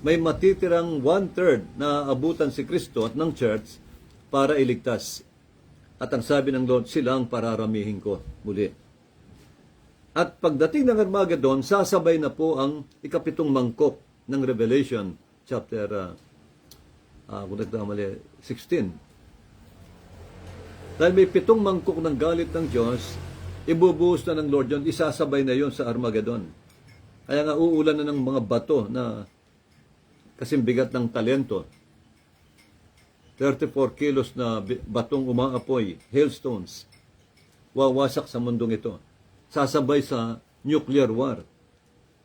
May matitirang 1/3 na abutan si Kristo at ng church para iligtas. At ang sabi ng Lord, sila ang pararamihin ko muli. At pagdating ng Armageddon, sasabay na po ang ikapitong mangkok ng Revelation, chapter 16. Dahil may 7 mangkok ng galit ng Diyos, ibubuhos na ng Lord yun, isasabay na yon sa Armageddon. Kaya nga uulan na ng mga bato na kasing bigat ng talento. 34 kilos na batong umaapoy, hailstones, wawasak sa mundong ito. Sasabay sa nuclear war.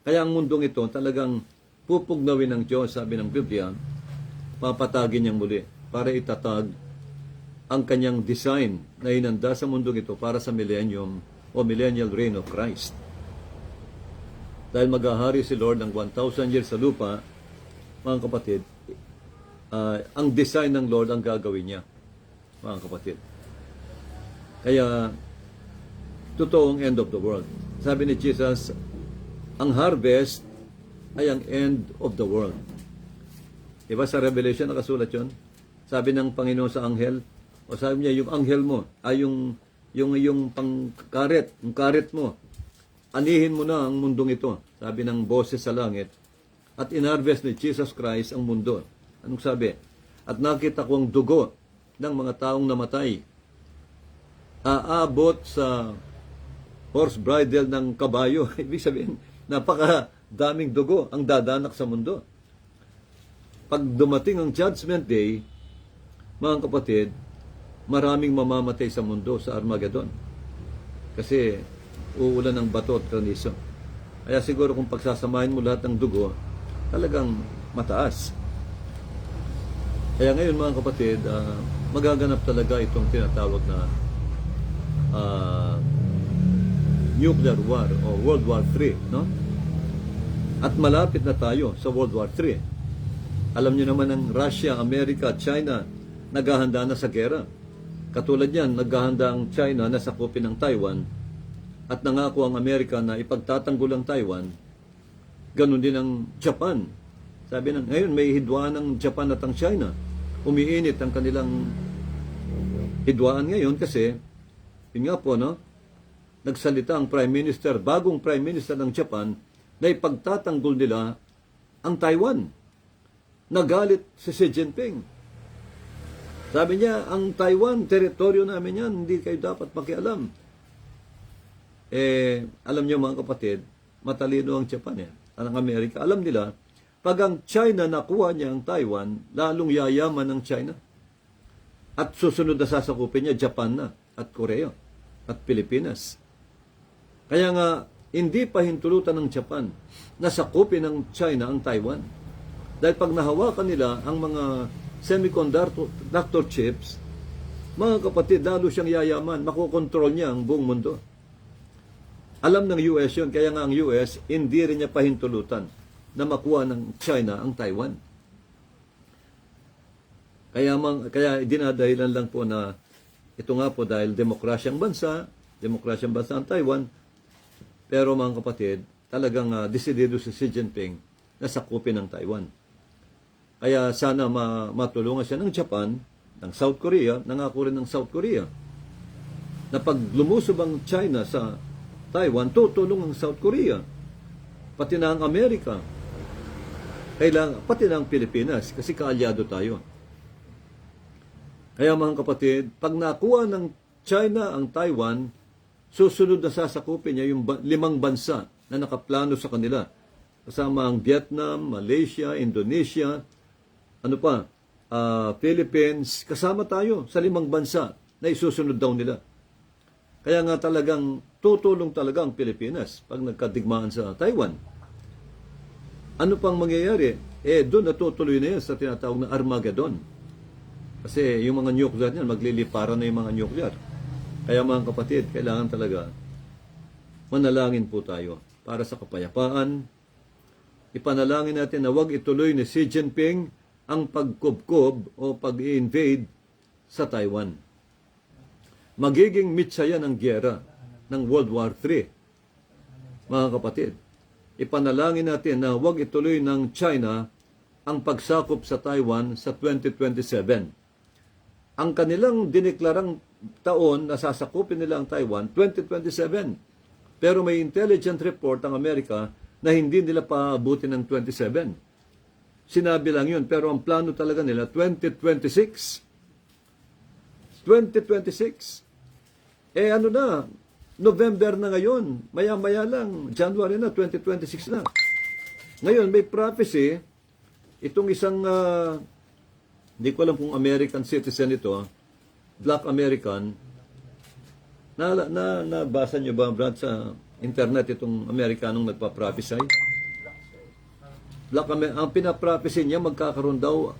Kaya ang mundong ito talagang pupugnawin ng Diyos, sabi ng Biblia, papatagin niyang muli para itatag ang kanyang design na inanda sa mundong ito para sa millennium o millennial reign of Christ. Dahil maghahari si Lord ng 1,000 years sa lupa, mga kapatid, ang design ng Lord ang gagawin niya, mga kapatid. Kaya, totoong end of the world. Sabi ni Jesus, ang harvest ay ang end of the world. Diba sa Revelation nakasulat yun? Sabi ng Panginoon sa anghel, o sabi niya, yung anghel mo, ay yung pangkaret, yung karet mo, anihin mo na ang mundong ito. Sabi ng boses sa langit, at inharvest ni Jesus Christ ang mundo. Anong sabi? At nakita ko ang dugo ng mga taong namatay. Aabot sa horse bridle ng kabayo. Ibig sabihin, napakadaming dugo ang dadanak sa mundo. Pag dumating ang Judgment Day, mga kapatid, maraming mamamatay sa mundo sa Armageddon. Kasi uulan ng bato at granizo. Kaya siguro kung pagsasamahin mo lahat ng dugo, talagang mataas. Kaya ngayon mga kapatid, magaganap talaga itong tinatawag na nuclear war o World War III, no? At malapit na tayo sa World War III. Alam niyo naman ang Russia, Amerika, China naghahanda na sa gera. Katulad niyan, naghahanda ang China na sakupin ng Taiwan at nangako ang Amerika na ipagtatanggol ang Taiwan. Ganon din ang Japan. Sabi na, ngayon may hidwaan ng Japan at ang China. Umiinit ang kanilang hidwaan ngayon kasi, yun nga po, no? Nagsalita ang Prime Minister, bagong Prime Minister ng Japan, na ipagtatanggol nila ang Taiwan. Nagalit si Xi Jinping. Sabi niya, ang Taiwan, teritoryo namin yan, hindi kayo dapat pakialam. Alam niyo mga kapatid, matalino ang Japan yan. Ang Amerika, alam nila, pag ang China nakuha niya ang Taiwan, lalong yayaman ang China. At susunod na sasakupin niya, Japan na at Korea. at Pilipinas. Kaya nga, hindi pahintulutan ng Japan na sakupin ng China ang Taiwan. Dahil pag nahawakan nila ang mga semiconductor chips, mga kapatid, lalo siyang yayaman, makokontrol niya ang buong mundo. Alam ng US yun, kaya nga ang US, hindi rin niya pahintulutan na makuha ng China ang Taiwan. Kaya dinadahilan lang po na ito nga po dahil demokrasyang bansa ang Taiwan, pero mga kapatid, talagang desidido si Xi Jinping na sakupin ang Taiwan. Kaya sana matulungan siya ng Japan, ng South Korea, nangako rin ng South Korea, na pag lumusob ang China sa Taiwan, tutulong ang South Korea, pati na ang Amerika, pati na ang Pilipinas, kasi kaalyado tayo. Kaya mga kapatid, pag nakuha ng China ang Taiwan, susunod na sasakupin niya yung 5 bansa na nakaplano sa kanila. Kasama ang Vietnam, Malaysia, Indonesia, Philippines, kasama tayo sa 5 bansa na isusunod daw nila. Kaya nga talagang tutulong talaga ang Pilipinas pag nagkadigmaan sa Taiwan. Ano pang mangyayari? Doon natutuloy na yan sa tinatawag na Armageddon. Kasi yung mga nuclear niyan, magliliparan na yung mga nuclear. Kaya mga kapatid, kailangan talaga manalangin po tayo para sa kapayapaan. Ipanalangin natin na huwag ituloy ni Xi Jinping ang pagkubkob o pag-invade sa Taiwan. Magiging mitsa yan ang gyera ng World War III. Mga kapatid, ipanalangin natin na huwag ituloy ng China ang pagsakop sa Taiwan sa 2027. Ang kanilang dineklarang taon na sasakupin nila ang Taiwan, 2027. Pero may intelligence report ang Amerika na hindi nila paabutin ng 27. Sinabi lang yun, pero ang plano talaga nila, 2026. 2026. November na ngayon, maya-maya lang, January na, 2026 na. Ngayon, may prophecy, itong isang, hindi ko alam kung American citizen ito, Black American, nabasa nyo ba, Brad, sa internet itong Amerikanong nagpa-prophesy? Ang pinaprophecy niya, magkakaroon daw,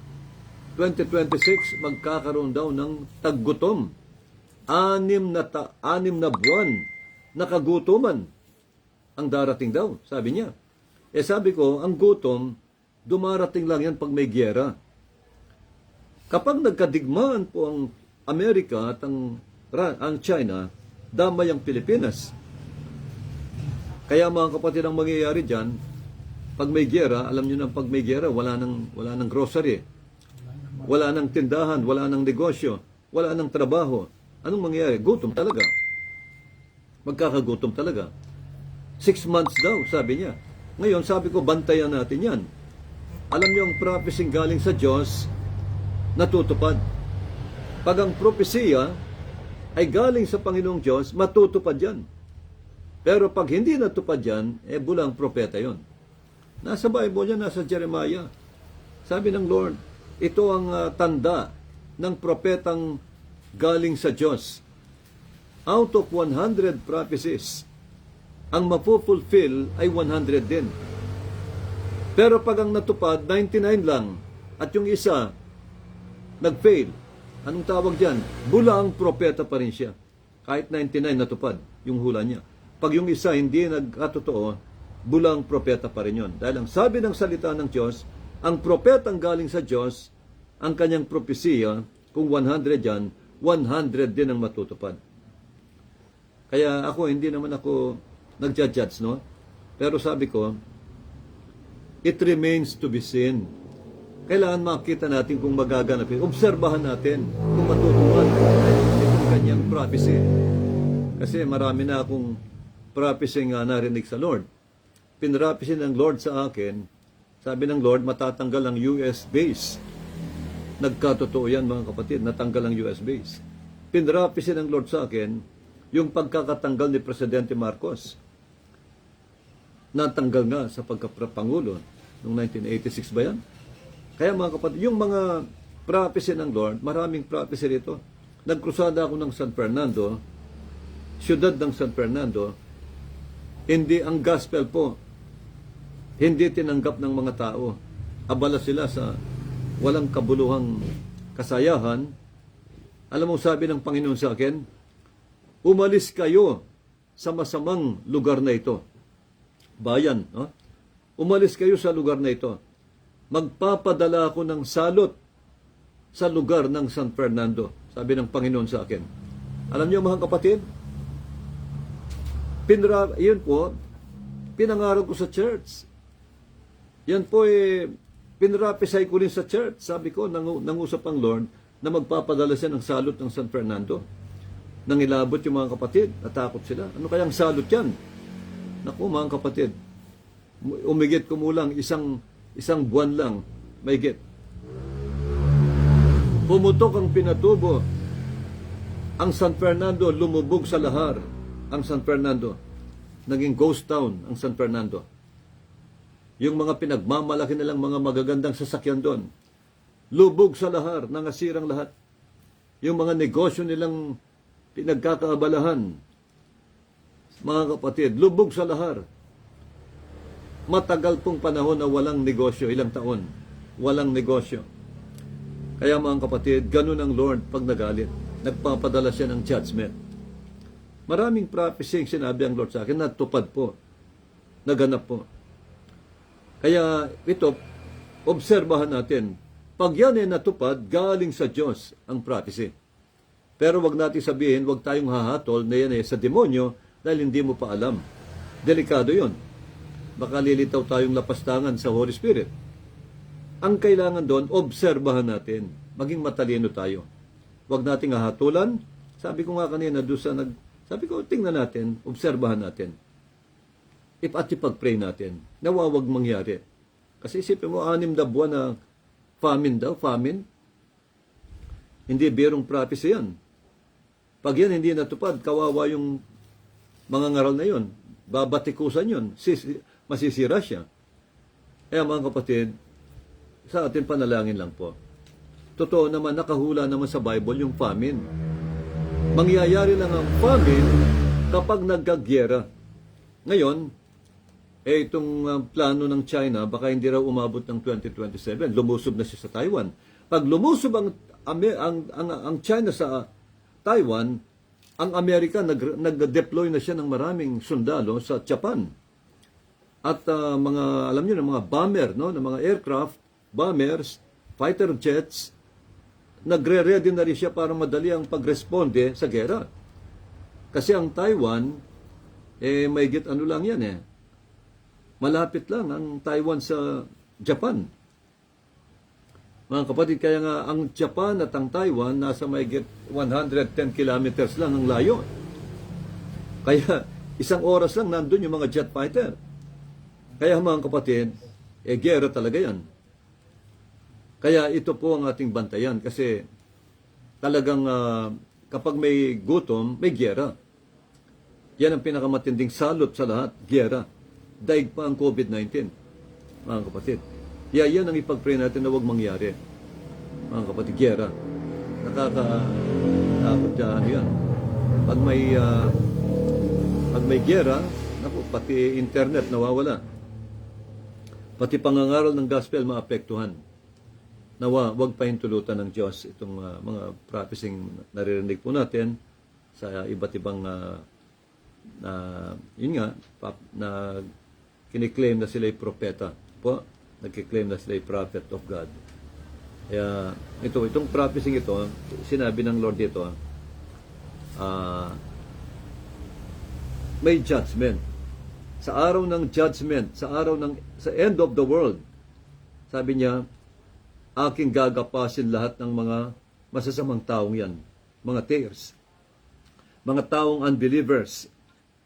2026, magkakaroon daw ng taggutom. 6 na buwan na kagutuman ang darating daw, sabi niya. Sabi ko, ang gutom, dumarating lang yan pag may gyera. Kapag nagkadigmaan po ang Amerika at ang China, damay ang Pilipinas. Kaya mga kapatid, ang mangyayari dyan, pag may gyera, alam nyo na pag may gyera, wala nang grocery, wala nang tindahan, wala nang negosyo, wala nang trabaho. Anong mangyayari? Gutom talaga. Magkakagutom talaga. 6 months daw, sabi niya. Ngayon, sabi ko, bantayan natin yan. Alam niyo, ang prophecy galing sa Diyos, natutupad. Pag ang propesya ay galing sa Panginoong Diyos, matutupad yan. Pero pag hindi natupad yan, bulang propeta yon. Nasa Bible yan, nasa Jeremiah. Sabi ng Lord, ito ang tanda ng propetang galing sa Diyos. Out of 100 prophecies, ang mapupulfill ay 100 din. Pero pag ang natupad, 99 lang. At yung isa, nag-fail. Anong tawag dyan? Bulang propeta pa rin siya. Kahit 99 natupad yung hula niya. Pag yung isa hindi nagkatotoo, bulang propeta pa rin yun. Dahil ang sabi ng salita ng Diyos, ang propetang galing sa Diyos, ang kanyang propesiya, kung 100 yan, 100 din ang matutupad. Kaya ako, hindi naman ako nagja-judge, no? Pero sabi ko, it remains to be seen. Kailangan makita natin kung magaganapin. Obserbahan natin kung matutupad itong kanyang prophecy. Kasi marami na akong prophecy nga narinig sa Lord. Pinraphecy ng Lord sa akin, sabi ng Lord, matatanggal ang US base. Nagkatotoo yan mga kapatid, natanggal ang US base. Pinraphecy ng Lord sa akin, yung pagkakatanggal ni Presidente Marcos. Natanggal nga sa pagkapangulo noong 1986 ba yan? Kaya mga kapatid, yung mga prophecy ng Lord, maraming prophecy rito. Nagkrusada ako ng San Fernando, siyudad ng San Fernando, hindi ang gospel po, hindi tinanggap ng mga tao. Abala sila sa walang kabuluhang kasayahan. Alam mo, sabi ng Panginoon sa akin, umalis kayo sa masamang lugar na ito. Bayan, no? Umalis kayo sa lugar na ito. Magpapadala ako ng salot sa lugar ng San Fernando, sabi ng Panginoon sa akin. Alam niyo mga kapatid, yun po, pinangarap ko sa church. Yan po pinrapisay ko rin sa church. Sabi ko, nangusap ang Lord na magpapadala siya ng salot ng San Fernando. Nangilabot yung mga kapatid, natakot sila. Ano kayang salot yan? Naku mga kapatid, umigit kumulang isang buwan lang, maigit. Pumutok ang pinatubo. Ang San Fernando, lumubog sa lahar. Ang San Fernando. Naging ghost town ang San Fernando. Yung mga pinagmamalaki nilang mga magagandang sasakyan doon, lubog sa lahar, nangasirang lahat. Yung mga negosyo nilang pinagkakaabalahan, mga kapatid, lubog sa lahar. Matagal pong panahon na walang negosyo, ilang taon, walang negosyo. Kaya mga kapatid, ganun ang Lord pag nagalit. Nagpapadala siya ng judgment. Maraming prophecy sinabi ang Lord sa akin, natupad po, naganap po. Kaya ito, obserbahan natin, pag yan ay natupad, galing sa Diyos ang prophecy. Pero wag natin sabihin, wag tayong hahatol na yan ay sa demonyo dahil hindi mo pa alam. Delikado yon. Baka lilitaw tayong lapastangan sa Holy Spirit. Ang kailangan doon, obserbahan natin. Maging matalino tayo. Wag nating hahatulan. Sabi ko nga kanina, sabi ko, tingnan natin, obserbahan natin. At ipag-pray natin. Nawawag mangyari. Kasi isipin mo, 6 na buwan na famine daw, famine. Hindi birong prophecy yan. Pag yan hindi natupad, kawawa yung mga ngaral na yon. Babatikusan yun. Masisira siya. Kaya mga kapatid, sa atin panalangin lang po. Totoo naman, nakahula naman sa Bible yung famine. Mangyayari lang ang famine kapag nagkagyera. Ngayon, itong plano ng China, baka hindi raw umabot ng 2027. Lumusob na siya sa Taiwan. Pag lumusob ang China sa Taiwan, ang Amerika nag-deploy na siya ng maraming sundalo sa Japan. At alam niyo, mga bomber, no, ng mga aircraft, bombers, fighter jets, nagre-ready na rin siya para madali ang pagresponde sa gera. Kasi ang Taiwan, may ano lang yan malapit lang ang Taiwan sa Japan. Mga kapatid, kaya nga ang Japan at ang Taiwan nasa mahigit 110 kilometers lang ang layo. Kaya isang oras lang nandun yung mga jet fighter. Kaya mga kapatid, gera talaga yan. Kaya ito po ang ating bantayan kasi talagang kapag may gutom, may gera. Yan ang pinakamatinding salot sa lahat, gera. Daig pa ang COVID-19, mga kapatid. Yan ang ipag-pray natin na huwag mangyari. Mga kapatid, gera. Nakakatakot dyan yan. Pag may gera, naku, pati internet nawawala. Pati pangangaral ng gospel maapektuhan. Nawa, huwag pahintulutan ng Diyos itong mga prophesying naririnig po natin sa iba't ibang yun nga, na kiniklaim na sila'y propeta po, nagkiklaim na sila'y prophet of God. Kaya itong prophecy ito, sinabi ng Lord dito, may judgment. Sa araw ng judgment, sa end of the world, sabi niya, aking gagapasin lahat ng mga masasamang taong yan, mga tares, mga taong unbelievers,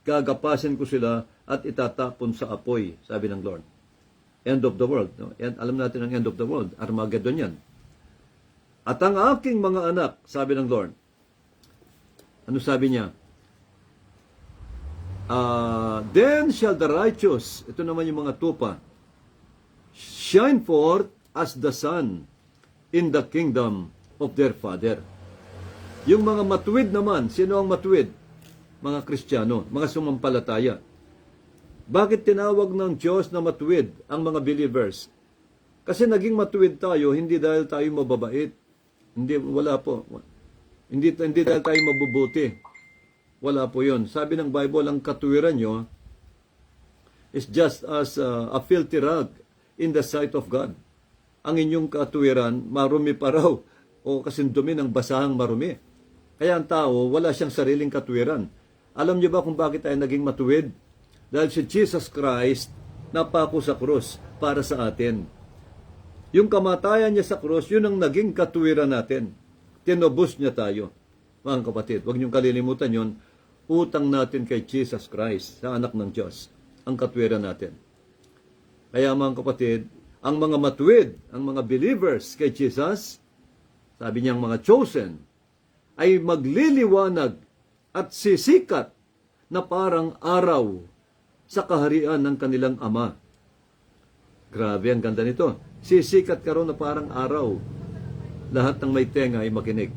gagapasin ko sila at itatapon sa apoy, sabi ng Lord. End of the world. No? Alam natin ang end of the world. Armageddon yan. At ang aking mga anak, sabi ng Lord, ano sabi niya? Then shall the righteous, ito naman yung mga tupa, shine forth as the sun in the kingdom of their Father. Yung mga matuwid naman, sino ang matuwid? mga Kristiyano, mga sumampalataya. Bakit tinawag ng Diyos na matuwid ang mga believers? Kasi naging matuwid tayo, hindi dahil tayo mababait. Hindi, wala po. Hindi dahil tayo mabubuti. Wala po yun. Sabi ng Bible, ang katuwiran nyo is just as a filthy rag in the sight of God. Ang inyong katuwiran, marumi pa raw o kasindumi ng basahang marumi. Kaya ang tao, wala siyang sariling katuwiran. Alam niyo ba kung bakit tayo naging matuwid? Dahil si Jesus Christ napako sa krus para sa atin. Yung kamatayan niya sa krus, yun ang naging katuwiran natin. Tinubos niya tayo. Mga kapatid, huwag niyong kalilimutan yun. Utang natin kay Jesus Christ, sa anak ng Diyos, ang katuwiran natin. Kaya mga kapatid, ang mga matuwid, ang mga believers kay Jesus, sabi niyang mga chosen, ay magliliwanag at sisikat na parang araw sa kaharian ng kanilang Ama. Grabe, ang ganda nito. Sisikat ka ron na parang araw. Lahat ng may tenga ay makinig.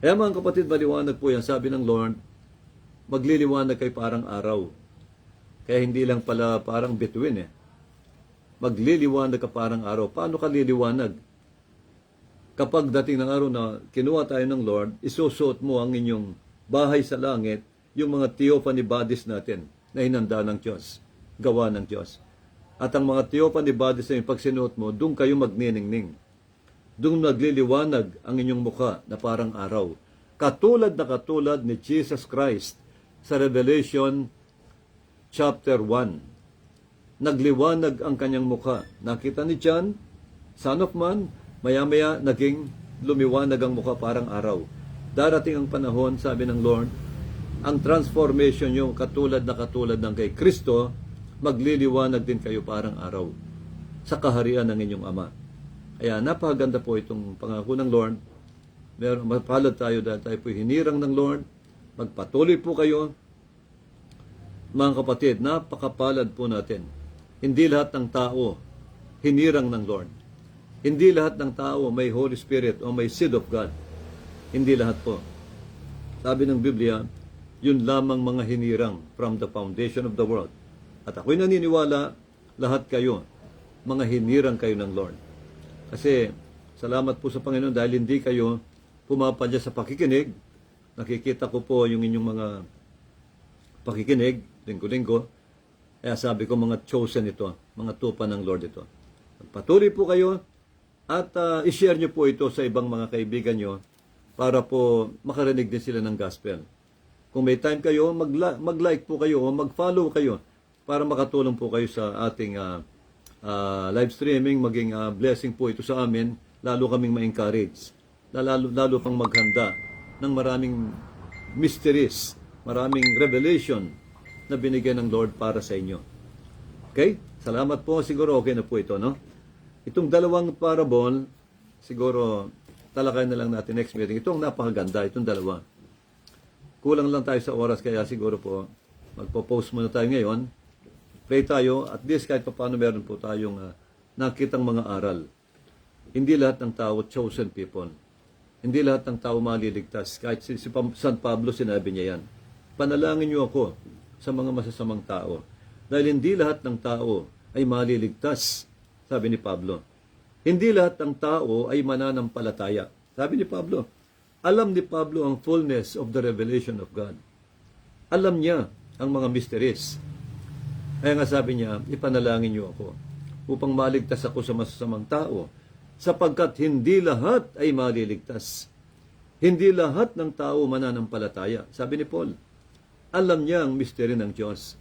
Kaya mga kapatid, maliwanag po yan. Sabi ng Lord, magliliwanag kay parang araw. Kaya hindi lang pala parang bituin Magliliwanag ka parang araw. Paano ka liliwanag? Kapag dating ng araw na kinuha tayo ng Lord, isusuot mo ang inyong bahay sa langit, yung mga theophany bodies natin na hinanda ng Diyos, gawa ng Diyos. At ang mga theophany bodies na yung pag sinuot mo, doon kayo magniningning. Doon nagliliwanag ang inyong mukha na parang araw. Katulad na katulad ni Jesus Christ sa Revelation chapter 1. Nagliwanag ang kanyang mukha. Nakita ni John, Son of Man, maya-maya naging lumiwanag ang mukha parang araw. Darating ang panahon, sabi ng Lord, ang transformation nyo katulad ng kay Kristo, magliliwanag din kayo parang araw sa kaharian ng inyong Ama. Kaya napakaganda po itong pangako ng Lord. Mapalad tayo dahil tayo po hinirang ng Lord. Magpatuloy po kayo. Mga kapatid, napakapalad po natin. Hindi lahat ng tao hinirang ng Lord. Hindi lahat ng tao may Holy Spirit o may Seed of God. Hindi lahat po. Sabi ng Biblia, yun lamang mga hinirang from the foundation of the world. At ako'y naniniwala, lahat kayo, mga hinirang kayo ng Lord. Kasi, salamat po sa Panginoon dahil hindi kayo pumapadya sa pakikinig. Nakikita ko po yung inyong mga pakikinig, linggo-linggo. Kaya sabi ko, mga chosen ito, mga tupa ng Lord ito. Patuloy po kayo at i-share nyo po ito sa ibang mga kaibigan nyo para po makarinig din sila ng gospel. Kung may time kayo, mag-like po kayo o mag-follow kayo para makatulong po kayo sa ating live streaming. Maging blessing po ito sa amin, lalo kaming ma-encourage. Lalo pang maghanda ng maraming mysteries, maraming revelation na binigyan ng Lord para sa inyo. Okay? Salamat po. Siguro okay na po ito, no? Itong dalawang parable, siguro talakay na lang natin next meeting. Ito ang napakaganda, itong dalawa. Kulang lang tayo sa oras, kaya siguro po, magpo-post muna tayo ngayon. Pray tayo, at least kahit paano meron po tayong nakitang mga aral. Hindi lahat ng tao chosen people. Hindi lahat ng tao maliligtas. Kahit si San Pablo, sinabi niya yan. Panalangin niyo ako sa mga masasamang tao. Dahil hindi lahat ng tao ay maliligtas, sabi ni Pablo. Hindi lahat ng tao ay mananampalataya. Sabi ni Pablo, alam ni Pablo ang fullness of the revelation of God. Alam niya ang mga mysteries. Kaya nga sabi niya, ipanalangin niyo ako upang maligtas ako sa masasamang tao, sapagkat hindi lahat ay maliligtas. Hindi lahat ng tao mananampalataya. Sabi ni Paul, alam niya ang mystery ng Diyos.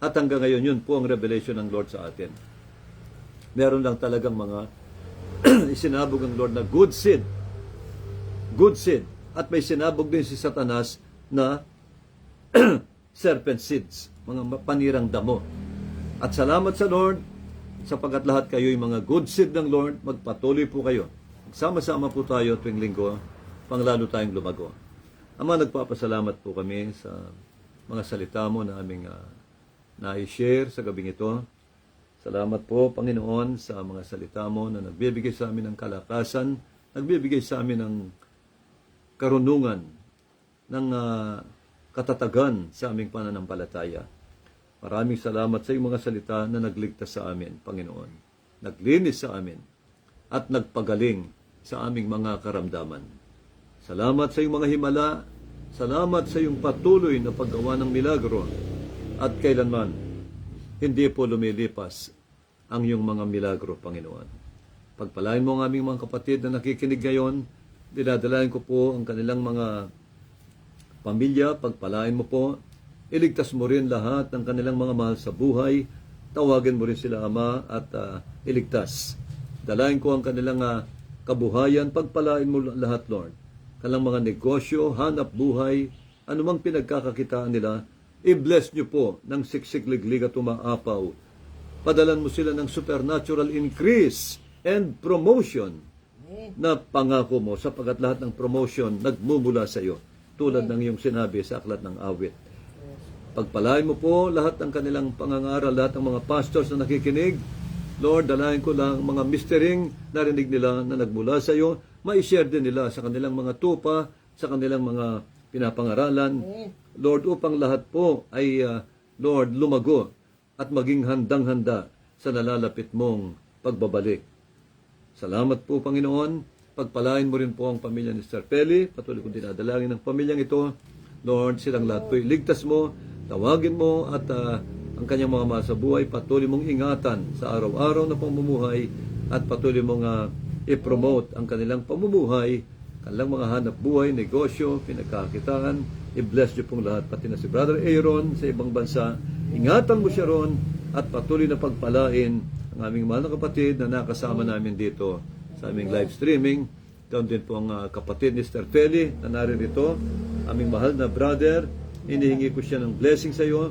At hanggang ngayon, yun po ang revelation ng Lord sa atin. Meron lang talagang mga isinabog ng Lord na good seed. Good seed. At may sinabog din si Satanas na serpent seeds, mga panirang damo. At salamat sa Lord, sapagkat lahat kayo ay mga good seed ng Lord, magpatuloy po kayo. Sama-sama po tayo tuwing linggo, panglalo tayong lumago. Ama, nagpapasalamat po kami sa mga salita mo na aming na-share sa gabing ito. Salamat po, Panginoon, sa mga salita mo na nagbibigay sa amin ng kalakasan, nagbibigay sa amin ng karunungan ng katatagan sa aming pananampalataya. Maraming salamat sa iyong mga salita na nagligtas sa amin, Panginoon. Naglinis sa amin at nagpagaling sa aming mga karamdaman. Salamat sa iyong mga himala. Salamat sa iyong patuloy na paggawa ng milagro. At kailanman, hindi po lumilipas ang iyong mga milagro, Panginoon. Pagpalain mo ang aming mga kapatid na nakikinig ngayon. Dinadalain ko po ang kanilang mga pamilya. Pagpalain mo po. Iligtas mo rin lahat ng kanilang mga mahal sa buhay. Tawagin mo rin sila, Ama, at iligtas. Dalain ko ang kanilang kabuhayan. Pagpalain mo lahat, Lord. Kanilang mga negosyo, hanap buhay, anumang pinagkakakitaan nila, i-bless niyo po ng siksik-liglig at umaapaw. Padalan mo sila ng supernatural increase and promotion na pangako mo sapagat lahat ng promotion nagmumula sa iyo tulad ng iyong sinabi sa Aklat ng Awit. Pagpalain mo po lahat ng kanilang pangangaral, lahat ng mga pastors na nakikinig. Lord, dalahin ko lang mga mystering narinig nila na nagmula sa iyo. Ma-share din nila sa kanilang mga tupa, sa kanilang mga pinapangaralan. Lord, upang lahat po ay, Lord, lumago at maging handang-handa sa nalalapit mong pagbabalik. Salamat po, Panginoon. Pagpalain mo rin po ang pamilya ni Sister Peli. Patuloy kong dinadalangin ng pamilyang ito. Lord, silang lahat po iligtas mo. Tawagin mo at ang kanyang mga mahal sa buhay, patuloy mong ingatan sa araw-araw na pamumuhay at patuloy mong i-promote ang kanilang pamumuhay, kanilang mga hanap buhay, negosyo, pinagkakitaan. I-bless niyo pong lahat, pati na si Brother Aaron sa ibang bansa. Ingatan mo siya ron at patuloy na pagpalain ang aming mahal na kapatid na nakasama namin dito sa aming live streaming. Doon din po ang kapatid ni Sister Feli na naririto, aming mahal na brother. Inihingi ko siya ng blessing sa iyo.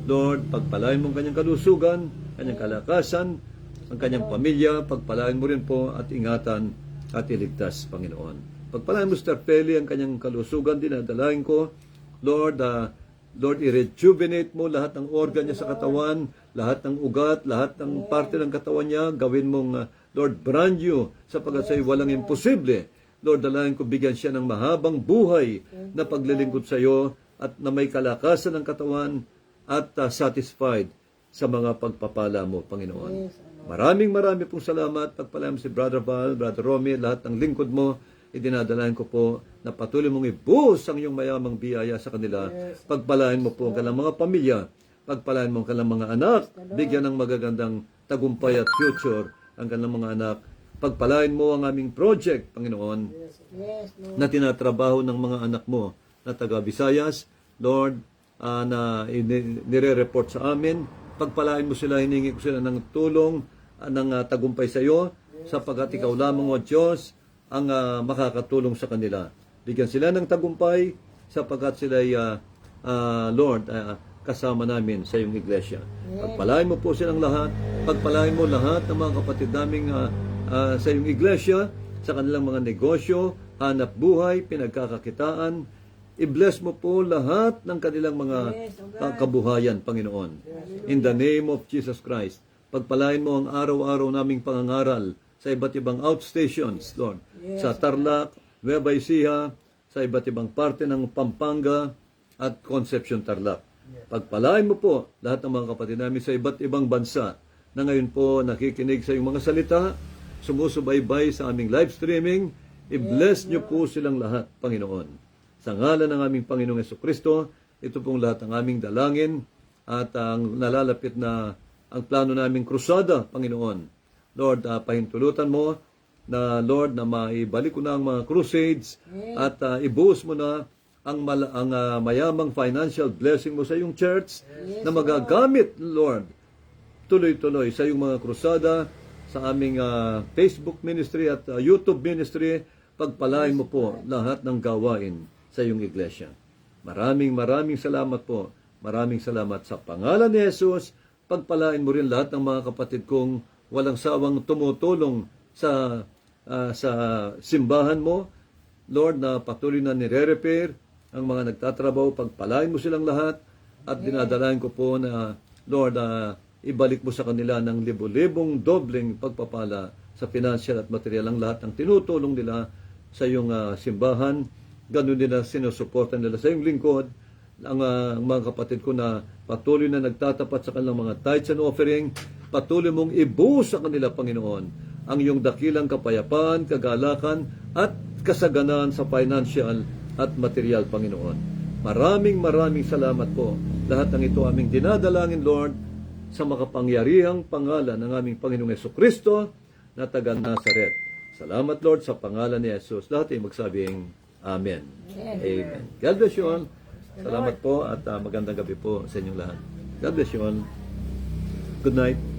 Lord, pagpalain mo ang kanyang kalusugan, kanyang kalakasan, ang kanyang pamilya, pagpalain mo rin po at ingatan at iligtas, Panginoon. Pagpalain mo, Sister Peli, ang kanyang kalusugan, dinadalain ko. Lord, Lord, i-rejuvenate mo lahat ng organ niya sa katawan, lahat ng ugat, lahat ng parte ng katawan niya, gawin mong, Lord, brand new, sapagat sa'yo walang imposible. Lord, dalahin ko, bigyan siya ng mahabang buhay na paglilingkod sa iyo, at na may kalakasan ng katawan at satisfied sa mga pagpapala mo, Panginoon. Maraming pong salamat. Pagpalain mo si Brother Val, Brother Romy, lahat ng lingkod mo, idinadalayan ko po na patuloy mong ibuhos ang iyong mayamang biyaya sa kanila. Pagpalain mo po ang kanilang mga pamilya, pagpalain mo ang kanilang mga anak, bigyan ng magagandang tagumpay at future ang kanilang mga anak. Pagpalain mo ang aming project, Panginoon, na tinatrabaho ng mga anak mo na taga Visayas, Lord, na nire-report sa amin. Pagpalain mo sila, hiningi ko sila ng tulong, ng tagumpay sa iyo, sapagat ikaw lamang, O Diyos, ang makakatulong sa kanila. Bigyan sila ng tagumpay, sapagat sila Lord, kasama namin sa iyong iglesia. Pagpalain mo po silang lahat, pagpalain mo lahat ng mga kapatid naming sa iyong iglesia, sa kanilang mga negosyo, hanap buhay, pinagkakakitaan. I-bless mo po lahat ng kanilang mga kabuhayan, Panginoon. In the name of Jesus Christ, pagpalain mo ang araw-araw naming pangangaral sa iba't ibang outstations, Lord. Sa Tarlac, Nueva Ecija, sa iba't ibang parte ng Pampanga at Concepcion Tarlac. Pagpalain mo po lahat ng mga kapatid namin sa iba't ibang bansa na ngayon po nakikinig sa iyong mga salita, sumusubaybay sa aming live streaming. I-bless niyo po silang lahat, Panginoon. Sa ngalan ng aming Panginoong Jesucristo, ito pong lahat ang aming dalangin at ang nalalapit na ang plano naming krusada, Panginoon. Lord, pahintulutan mo na, Lord, na maibalik ko na ang mga crusades at ibuhos mo na ang mayamang financial blessing mo sa iyong church na magagamit, Lord, tuloy-tuloy sa iyong mga krusada, sa aming Facebook ministry at YouTube ministry. Pagpalain mo po lahat ng gawain sa iyong iglesia. Maraming salamat po. Maraming salamat sa pangalan ni Jesus. Pagpalain mo rin lahat ng mga kapatid kong walang sawang tumutulong sa simbahan mo. Lord, na patuloy na nire-repair ang mga nagtatrabaho. Pagpalain mo silang lahat at dinadalain ko po na, Lord, ibalik mo sa kanila ng libo-libong dobleng pagpapala sa financial at material ang lahat ng tinutulong nila sa iyong simbahan. ganun din ang sinusuporta nila sa iyong lingkod. Ang mga kapatid ko na patuloy na nagtatapat sa kanilang mga tithes and offering, patuloy mong ibuhos sa kanila, Panginoon, ang iyong dakilang kapayapaan, kagalakan, at kasaganan sa financial at material, Panginoon. Maraming salamat po. Lahat ng ito aming dinadalangin, Lord, sa makapangyarihang pangalan ng aming Panginoong Jesucristo na taga Nazaret. Salamat, Lord, sa pangalan ni Jesus. Lahat ay magsabing Amen. Amen. God bless you all. Salamat po at magandang gabi po sa inyong lahat. God bless you all. Good night.